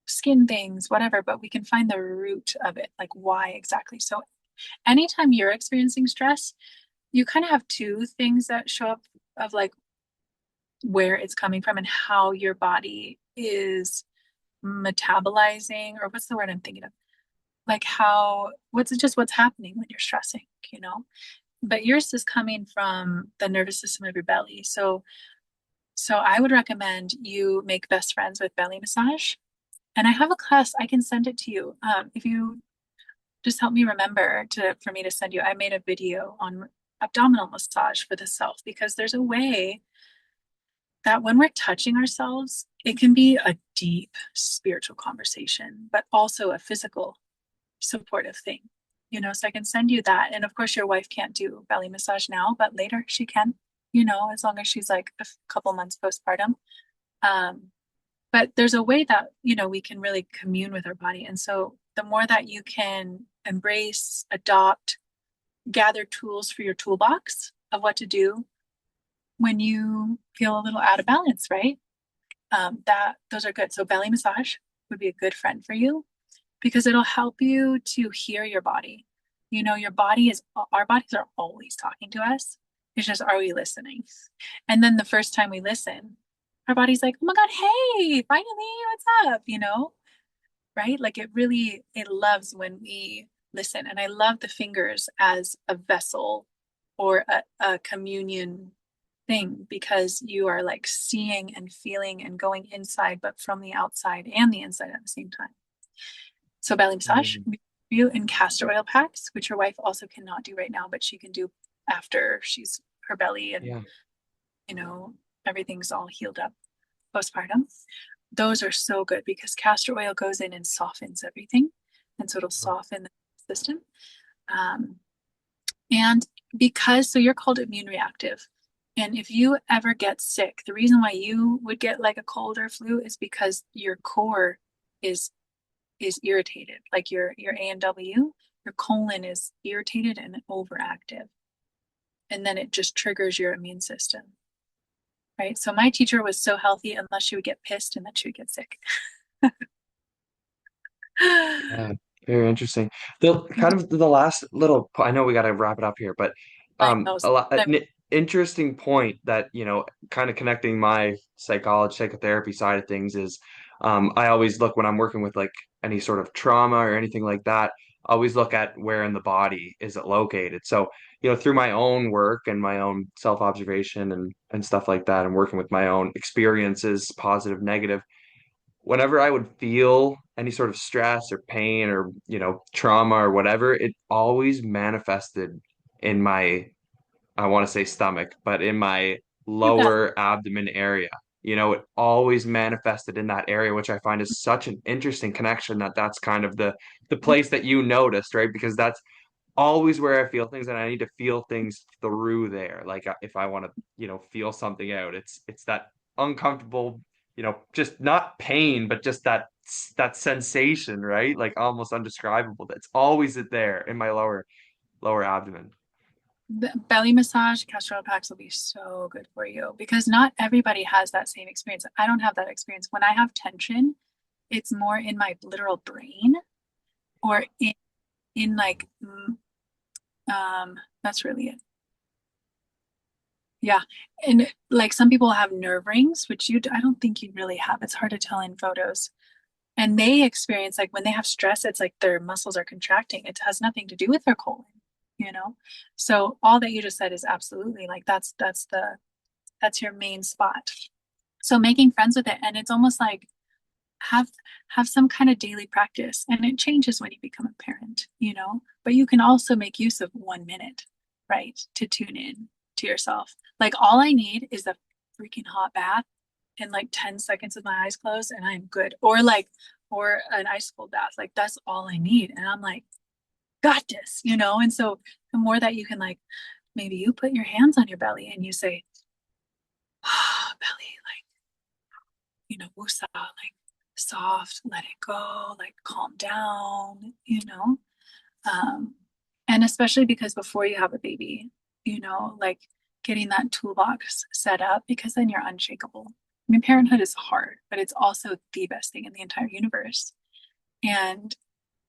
skin things, whatever, but we can find the root of it, like why exactly. So anytime you're experiencing stress, you kind of have two things that show up of like where it's coming from and how your body is metabolizing, or what's the word I'm thinking of? Like what's happening when you're stressing, you know? But yours is coming from the nervous system of your belly. So I would recommend you make best friends with belly massage. And I have a class, I can send it to you. If you just help me remember for me to send you, I made a video on abdominal massage for the self, because there's a way that when we're touching ourselves, it can be a deep spiritual conversation, but also a physical supportive thing. So I can send you that. And of course, your wife can't do belly massage now, but later she can, as long as she's like a couple months postpartum. But there's a way that, we can really commune with our body. And so the more that you can embrace, adopt, gather tools for your toolbox of what to do when you feel a little out of balance, right? Those are good. So belly massage would be a good friend for you, because it'll help you to hear your body. Our bodies are always talking to us. It's just, are we listening? And then the first time we listen, our body's like, oh my God, hey, finally, what's up? Right? Like it loves when we listen. And I love the fingers as a vessel or a communion thing, because you are like seeing and feeling and going inside, but from the outside and the inside at the same time. So belly massage, you and castor oil packs, which your wife also cannot do right now, but she can do after her belly and everything's all healed up postpartum. Those are so good because castor oil goes in and softens everything, and so it'll soften the system. And so you're called immune reactive. And if you ever get sick, the reason why you would get like a cold or flu is because your core is irritated, like your ANW, your colon is irritated and overactive. And then it just triggers your immune system. Right. So my teacher was so healthy unless she would get pissed, and then she would get sick. Yeah, very interesting. The last little, I know we got to wrap it up here, but I know. an interesting point that, kind of connecting my psychotherapy side of things is, I always look when I'm working with like any sort of trauma or anything like that, I always look at where in the body is it located. So, through my own work and my own self-observation and stuff like that, and working with my own experiences, positive, negative, whenever I would feel any sort of stress or pain or, trauma or whatever, it always manifested in my, I want to say stomach, but in my Yeah. lower abdomen area. It always manifested in that area, which I find is such an interesting connection that's kind of the place that you noticed, right? Because that's always where I feel things, and I need to feel things through there. Like if I want to, feel something out, it's that uncomfortable, just not pain, but just that sensation, right? Like almost undescribable. That's always there in my lower abdomen. The belly massage, castor oil packs will be so good for you, because not everybody has that same experience. I don't have that experience. When I have tension, it's more in my literal brain, or in like that's really it. Yeah. And like some people have nerve rings, which I don't think you really have. It's hard to tell in photos. And they experience, like when they have stress, it's like their muscles are contracting. It has nothing to do with their colon, you know? So all that you just said is absolutely like that's your main spot. So making friends with it, and it's almost like have some kind of daily practice, and it changes when you become a parent, but you can also make use of 1 minute, right, to tune in to yourself. Like all I need is a freaking hot bath in like 10 seconds with my eyes closed and I'm good. Or an ice cold bath. Like that's all I need. And I'm like, got this, you know? And so the more that you can like, maybe you put your hands on your belly and you say, oh, belly, like, you know, woosah, like soft, let it go, like calm down, you know? Um, and especially because before you have a baby, you know, like getting that toolbox set up because then you're unshakable. I mean, parenthood is hard, but it's also the best thing in the entire universe. And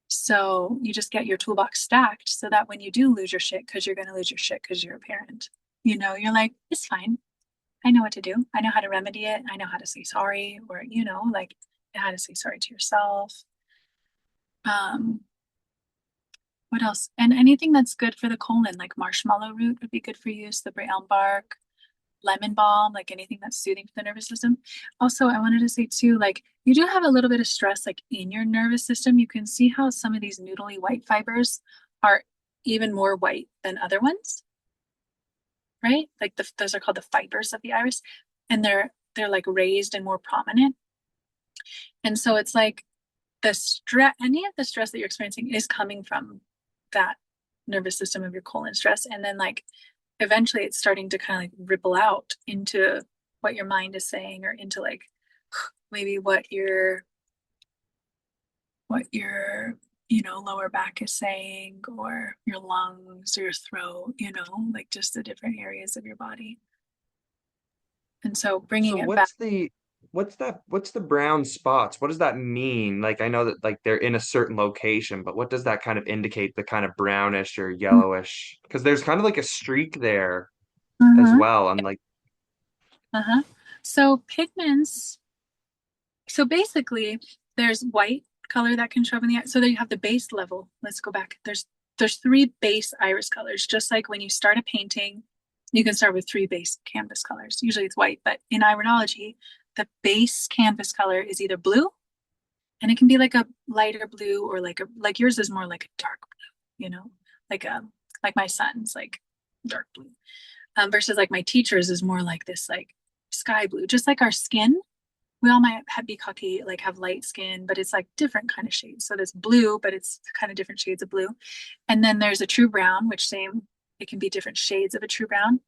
so you just get your toolbox stacked so that when you do lose your shit, because you're going to lose your shit because you're a parent, you know, you're like, it's fine. I know what to do. I know how to remedy it. I know how to say sorry, or, you know, like how to say sorry to yourself. Um, what else? And anything that's good for the colon, like marshmallow root would be good for you, slippery elm bark, lemon balm, like anything that's soothing for the nervous system. Also, I wanted to say too, like you do have a little bit of stress like in your nervous system. You can see how some of these noodly white fibers are even more white than other ones, right? Like those are called the fibers of the iris, and they're like raised and more prominent. And so it's like the stress, any of the stress that you're experiencing is coming from that nervous system of your colon stress. And then like eventually it's starting to kind of like ripple out into what your mind is saying, or into like maybe what your you know lower back is saying, or your lungs or your throat, you know, like just the different areas of your body. And so So bringing it back. what's the brown spots? What does that mean? Like I know that like they're in a certain location, but what does that kind of indicate, the kind of brownish or yellowish? Because there's kind of like a streak there as Uh-huh. well. I'm like, Uh-huh. So pigments, so basically there's white color that can show up in the eye. So there you have the base level. Let's go back. There's three base iris colors. Just like when you start a painting, you can start with three base canvas colors. Usually it's white, but in iridology, the base canvas color is either blue, and it can be like a lighter blue, or like yours is more like a dark blue, you know, like like my son's like dark blue. Versus like my teacher's is more like this like sky blue, just like our skin. We all might be cocky, like have light skin, but it's like different kind of shades. So there's blue, but it's kind of different shades of blue. And then there's a true brown, which same, it can be different shades of a true brown.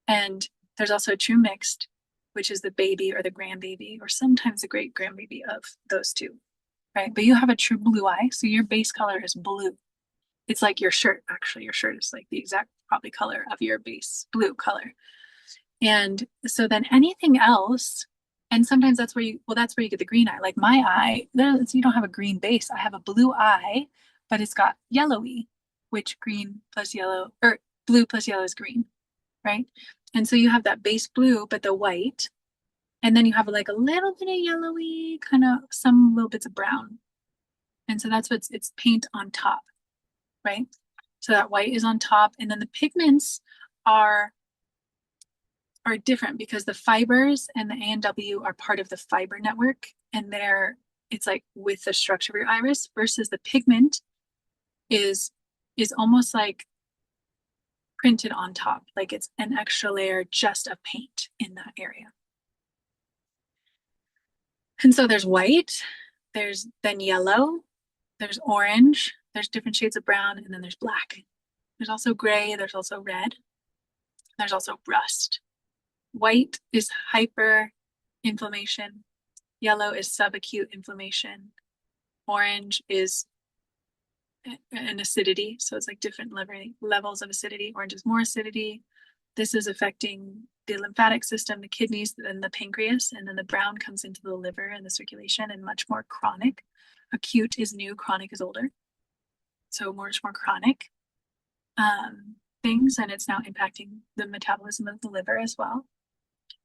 And there's also a true mixed, which is the baby or the grandbaby, or sometimes the great grandbaby of those two, right? But you have a true blue eye, so your base color is blue. It's like your shirt, actually. Your shirt is like the exact probably color of your base blue color. And so then anything else, and sometimes that's where you get the green eye. Like my eye, you don't have a green base. I have a blue eye, but it's got yellowy, which green plus yellow, or blue plus yellow is green, right? And so you have that base blue, but the white, and then you have like a little bit of yellowy, kind of some little bits of brown. And so that's it's paint on top, right? So that white is on top, and then the pigments are are different because the fibers and the A&W are part of the fiber network, and it's like with the structure of your iris, versus the pigment is almost like printed on top, like it's an extra layer just of paint in that area. And so there's white, there's then yellow, there's orange, there's different shades of brown, and then there's black. There's also gray, there's also red, there's also rust. White is hyper inflammation. Yellow is subacute inflammation. Orange is an acidity. So it's like different levels of acidity. Orange is more acidity. This is affecting the lymphatic system, the kidneys, and the pancreas. And then the brown comes into the liver and the circulation, and much more chronic. Acute is new, chronic is older. So much more chronic things, and it's now impacting the metabolism of the liver as well.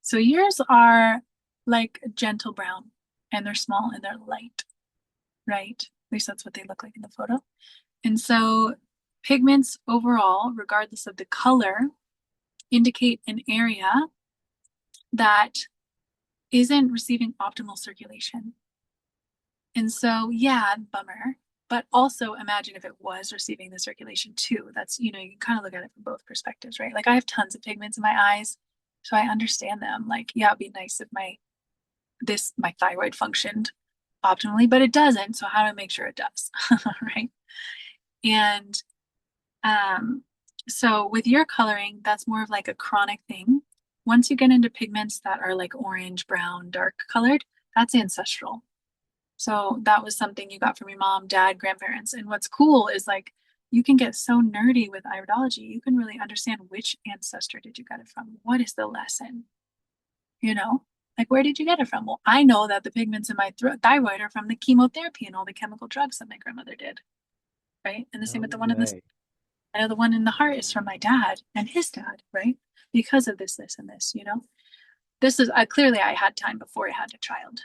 So yours are like a gentle brown, and they're small and they're light, right? At least that's what they look like in the photo. And so pigments overall, regardless of the color, indicate an area that isn't receiving optimal circulation. And so, yeah, bummer. But also imagine if it was receiving the circulation too. That's, you can kind of look at it from both perspectives, right? Like I have tons of pigments in my eyes, so I understand them. Like, yeah, it'd be nice if my my thyroid functioned optimally, but it doesn't. So how do I make sure it does? Right. And so with your coloring, that's more of like a chronic thing. Once you get into pigments that are like orange, brown, dark colored, that's ancestral. So that was something you got from your mom, dad, grandparents. And what's cool is like you can get so nerdy with iridology. You can really understand which ancestor did you get it from? What is the lesson? You know, like where did you get it from? Well, I know that the pigments in my thyroid are from the chemotherapy and all the chemical drugs that my grandmother did, right? And the same with the one in this. Okay. I know the one in the heart is from my dad and his dad, right? Because of this, and this, this is clearly I had time before I had a child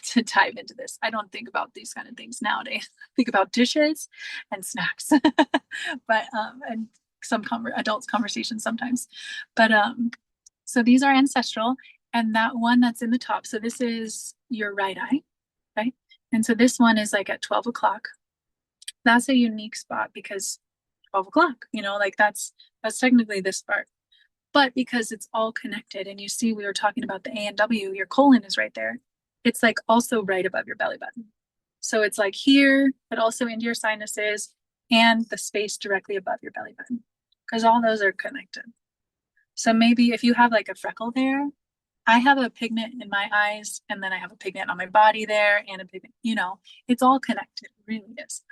to dive into this. I don't think about these kind of things nowadays. I think about dishes and snacks, but and some adults conversations sometimes. But so these are ancestral, and that one that's in the top. So this is your right eye, right? And so this one is like at 12 o'clock. That's a unique spot because 12 o'clock, like that's technically this part. But because it's all connected, and you see, we were talking about the A and W, your colon is right there. It's like also right above your belly button. So it's like here, but also into your sinuses and the space directly above your belly button, because all those are connected. So maybe if you have like a freckle there, I have a pigment in my eyes, and then I have a pigment on my body there, and a pigment, it's all connected, it really is.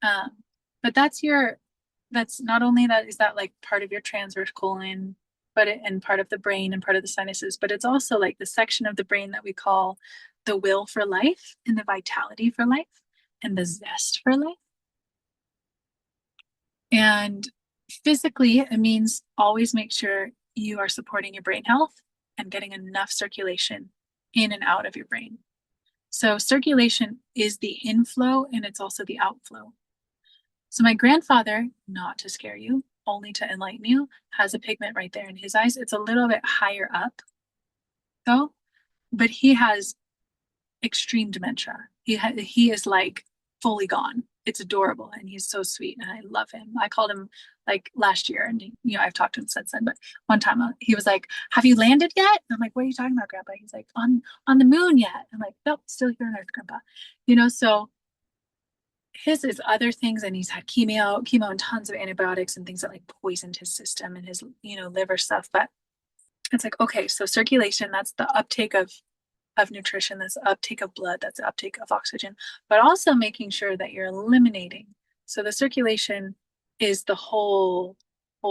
Um, but that's not only that, is that like part of your transverse colon, and part of the brain and part of the sinuses, but it's also like the section of the brain that we call the will for life and the vitality for life and the zest for life. And physically, it means always make sure you are supporting your brain health and getting enough circulation in and out of your brain. So circulation is the inflow and it's also the outflow. So my grandfather, not to scare you, only to enlighten you, has a pigment right there in his eyes. It's a little bit higher up, though, but he has extreme dementia. He is like fully gone. It's adorable, and he's so sweet, and I love him. I called him like last year, and I've talked to him since then. But one time he was like, "Have you landed yet?" And I'm like, "What are you talking about, Grandpa?" He's like, "On the moon yet?" I'm like, "Nope, still here on Earth, Grandpa." So his is other things, and he's had chemo and tons of antibiotics and things that like poisoned his system and his liver stuff. But it's like, okay, so circulation, that's the uptake of nutrition, that's the uptake of blood, that's the uptake of oxygen, but also making sure that you're eliminating. So the circulation is the whole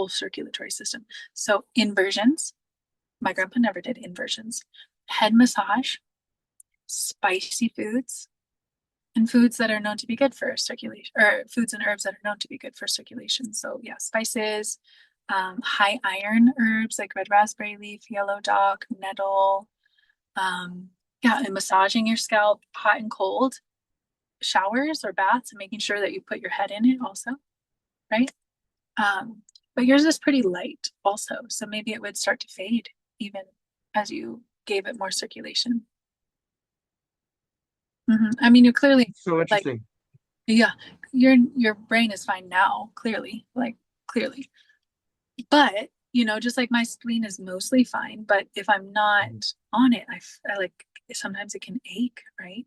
circulatory system. So inversions, my grandpa never did inversions. Head massage, spicy foods, and foods that are known to be good for circulation, or foods and herbs that are known to be good for circulation. So yeah, spices, high iron herbs like red raspberry leaf, yellow dock, nettle, yeah, and massaging your scalp hot and cold, showers or baths, and making sure that you put your head in it also, right? But yours is pretty light also, so maybe it would start to fade even as you gave it more circulation. I mean, you're clearly So like, interesting. yeah, your brain is fine now, clearly, like clearly. But just like my spleen is mostly fine, but if I'm not on it, I like sometimes it can ache, right?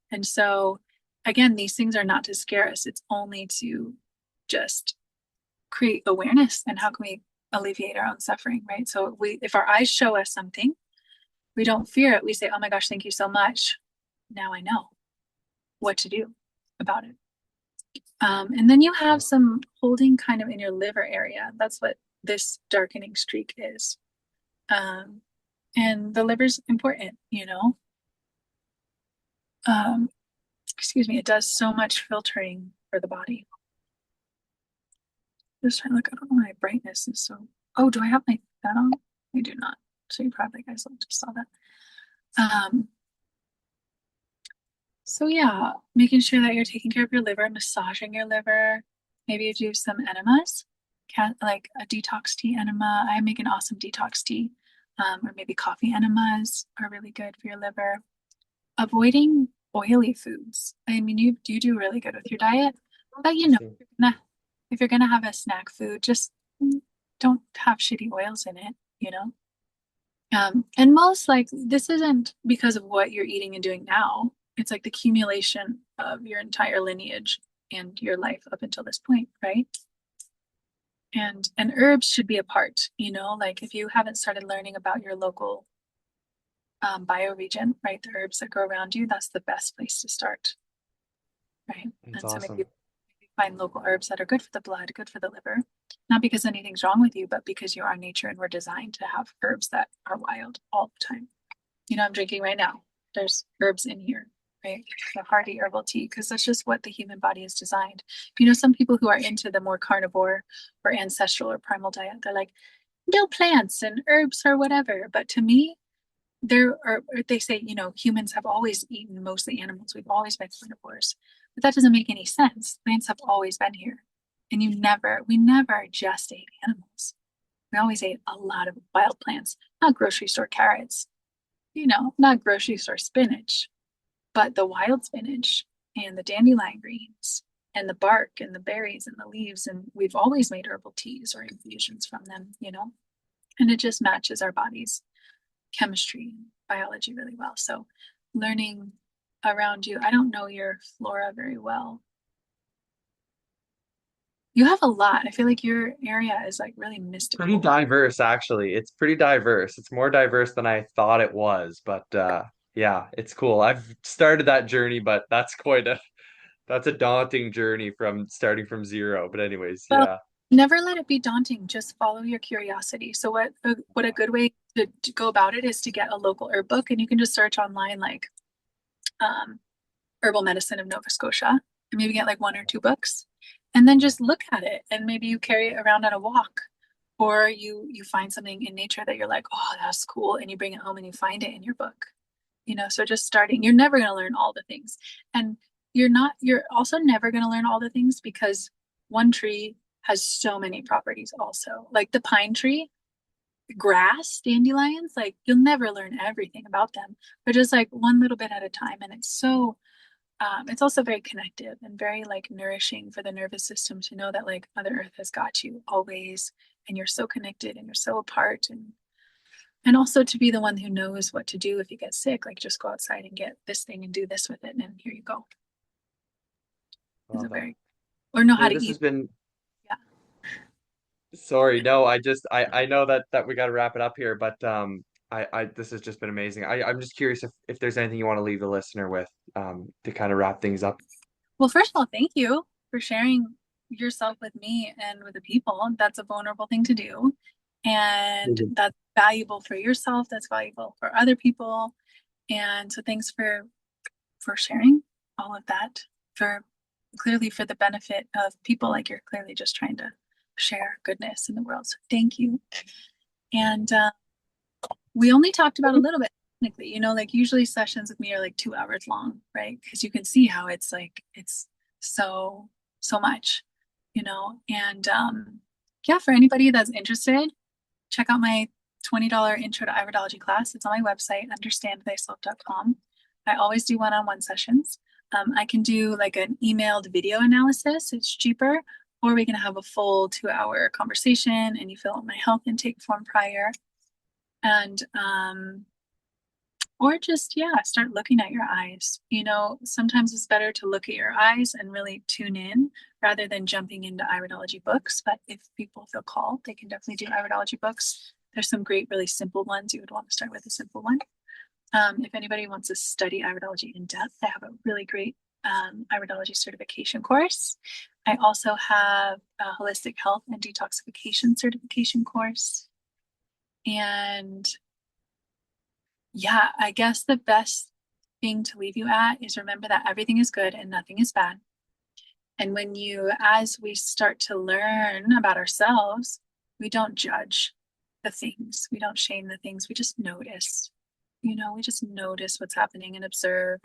And so again, these things are not to scare us. It's only to just create awareness, and how can we alleviate our own suffering, right? So if our eyes show us something, we don't fear it. We say, "Oh my gosh, thank you so much. Now I know what to do about it." And then you have some holding kind of in your liver area. That's what this darkening streak is. And the liver's important, excuse me, it does so much filtering for the body. Just trying to look, I don't know, my brightness is so, oh, do I have that on? I do not. So you probably guys just saw that. So yeah, making sure that you're taking care of your liver, massaging your liver. Maybe you do some enemas, like a detox tea enema. I make an awesome detox tea. Or maybe coffee enemas are really good for your liver. Avoiding oily foods. I mean, you do really good with your diet, but if you're gonna have a snack food, just don't have shitty oils in it, And most like this isn't because of what you're eating and doing now. It's like the accumulation of your entire lineage and your life up until this point, right? And herbs should be a part, you know, like if you haven't started learning about your local bioregion, right? The herbs that grow around you, that's the best place to start, right? It's And so awesome. maybe find local herbs that are good for the blood, good for the liver, not because anything's wrong with you, but because you are nature and we're designed to have herbs that are wild all the time. You know, I'm drinking right now. There's herbs in here, right? The hearty herbal tea, because that's just what the human body is designed. You know, some people who are into the more carnivore or ancestral or primal diet, they're like, no plants and herbs or whatever. But to me, there are, they say, you know, humans have always eaten mostly animals. We've always been carnivores. But that doesn't make any sense. Plants have always been here. And we never just ate animals. We always ate a lot of wild plants, not grocery store carrots, you know, not grocery store spinach, but the wild spinach and the dandelion greens and the bark and the berries and the leaves. And we've always made herbal teas or infusions from them, you know, and it just matches our body's chemistry and biology really well. So learning around you, I don't know your flora very well. You have a lot. I feel like your area is like really Pretty mystical. diverse, actually. It's pretty diverse. It's more diverse than I thought it was, but yeah, it's cool. I've started that journey, but that's a daunting journey from starting from zero. But anyways, Well, yeah. never let it be daunting. Just follow your curiosity. So what a good way to go about it is to get a local herb book, and you can just search online like um, herbal medicine of Nova Scotia, and maybe get like one or two books, and then just look at it, and maybe you carry it around on a walk, or you find something in nature that you're like, oh, that's cool, and you bring it home and you find it in your book. You know, so just starting, you're never going to learn all the things, and you're also never going to learn all the things because one tree has so many properties also, like the pine tree, grass, dandelions, like you'll never learn everything about them, but just like one little bit at a time. And it's also very connective and very like nourishing for the nervous system to know that like Mother Earth has got you always, and you're so connected and you're so apart, and also to be the one who knows what to do if you get sick, like just go outside and get this thing and do this with it, and here you go. Is a Love that. very or know how Haley, to this eat. has been Yeah. sorry, no, I know that we got to wrap it up here, but I this has just been amazing. I'm just curious if there's anything you want to leave the listener with to kind of wrap things up. Well, first of all, thank you for sharing yourself with me and with the people. That's a vulnerable thing to do. And Mhm. that's valuable for yourself, that's valuable for other people. And so thanks for sharing all of that for clearly for the benefit of people, like you're clearly just trying to share goodness in the world. So thank you. And we only talked about a little bit technically, you know, like usually sessions with me are like 2 hours long, right? Because you can see how it's like it's so so much, you know. And yeah, for anybody that's interested, check out my $20 intro to iridology class. It's on my website, understandthyself.com. I always do one-on-one sessions. I can do like an emailed video analysis, it's cheaper, or we can have a full 2 hour conversation and you fill out my health intake form prior. And or just, yeah, start looking at your eyes. You know, sometimes it's better to look at your eyes and really tune in rather than jumping into iridology books. But if people feel called, they can definitely do iridology books. There's some great, really simple ones. You would want to start with a simple one. If anybody wants to study iridology in depth, I have a really great iridology certification course. I also have a holistic health and detoxification certification course. And yeah, I guess the best thing to leave you at is remember that everything is good and nothing is bad. And as we start to learn about ourselves, we don't judge the things, we don't shame the things, we just notice. You know, we just notice what's happening and observe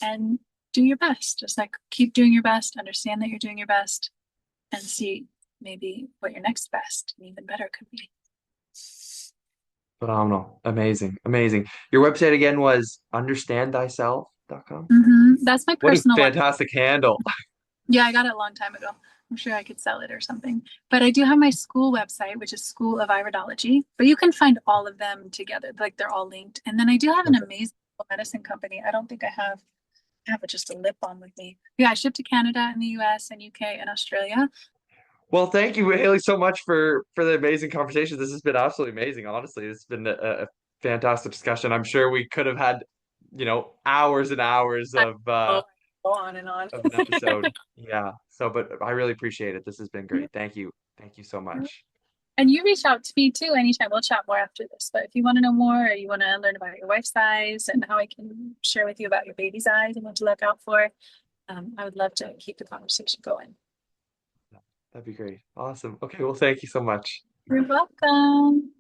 and do your best. Just like keep doing your best, understand that you're doing your best, and see maybe what your next best and even better could be. Phenomenal. Amazing. Amazing. Your website again was understandthyself.com. That's my What a personal one. fantastic handle. Yeah, I got it a long time ago. I'm sure I could sell it or something. But I do have my school website, which is School of Iridology. But you can find all of them together, like they're all linked. And then I do have an amazing medicine company. I don't think I have just a lip balm with me. Yeah, I ship to Canada and the US and UK and Australia. Well, thank you, Haley, so much for the amazing conversation. This has been absolutely amazing. Honestly, this has been a fantastic discussion. I'm sure we could have had, hours and hours I go on and on. of an episode. Yeah. So, but I really appreciate it. This has been great. Thank you. Thank you so much. And you reach out to me too anytime. We'll chat more after this. But if you want to know more or you want to learn about your wife's eyes and how I can share with you about your baby's eyes and what to look out for, I would love to keep the conversation going. That'd be great. Awesome. Okay. Well, thank you so much. You're welcome.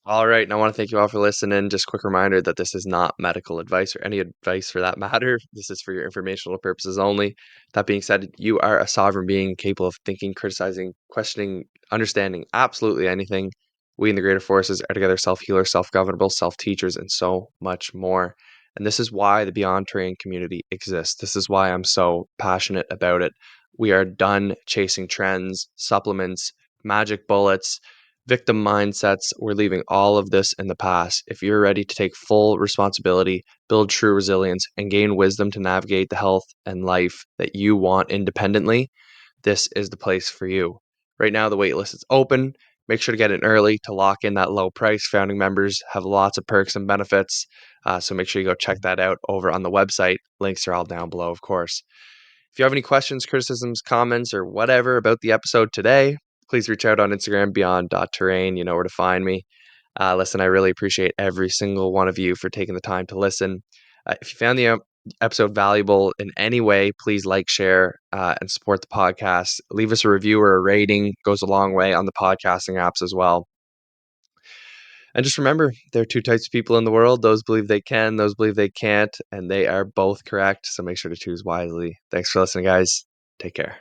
All right, and I want to thank you all for listening. Just a quick reminder that this is not medical advice or any advice for that matter. This is for your informational purposes only. That being said, you are a sovereign being capable of thinking, criticizing, questioning, understanding absolutely anything. We in the greater forces are together self-healers, self-governable, self-teachers, and so much more. And this is why the Beyond Terrain community exists. This is why I'm so passionate about it. We are done chasing trends, supplements, magic bullets, victim mindsets. We're leaving all of this in the past. If you're ready to take full responsibility, build true resilience, and gain wisdom to navigate the health and life that you want independently, this is the place for you. Right now, the waitlist is open. Make sure to get in early to lock in that low price. Founding members have lots of perks and benefits. So make sure you go check that out over on the website. Links are all down below, of course. If you have any questions, criticisms, comments, or whatever about the episode today, please reach out on Instagram, beyond.terrain. You know where to find me. Listen, I really appreciate every single one of you for taking the time to listen. If you found the episode valuable in any way, please like, share, and support the podcast. Leave us a review or a rating. Goes a long way on the podcasting apps as well. And just remember, there are two types of people in the world. Those believe they can, those believe they can't, and they are both correct. So make sure to choose wisely. Thanks for listening, guys. Take care.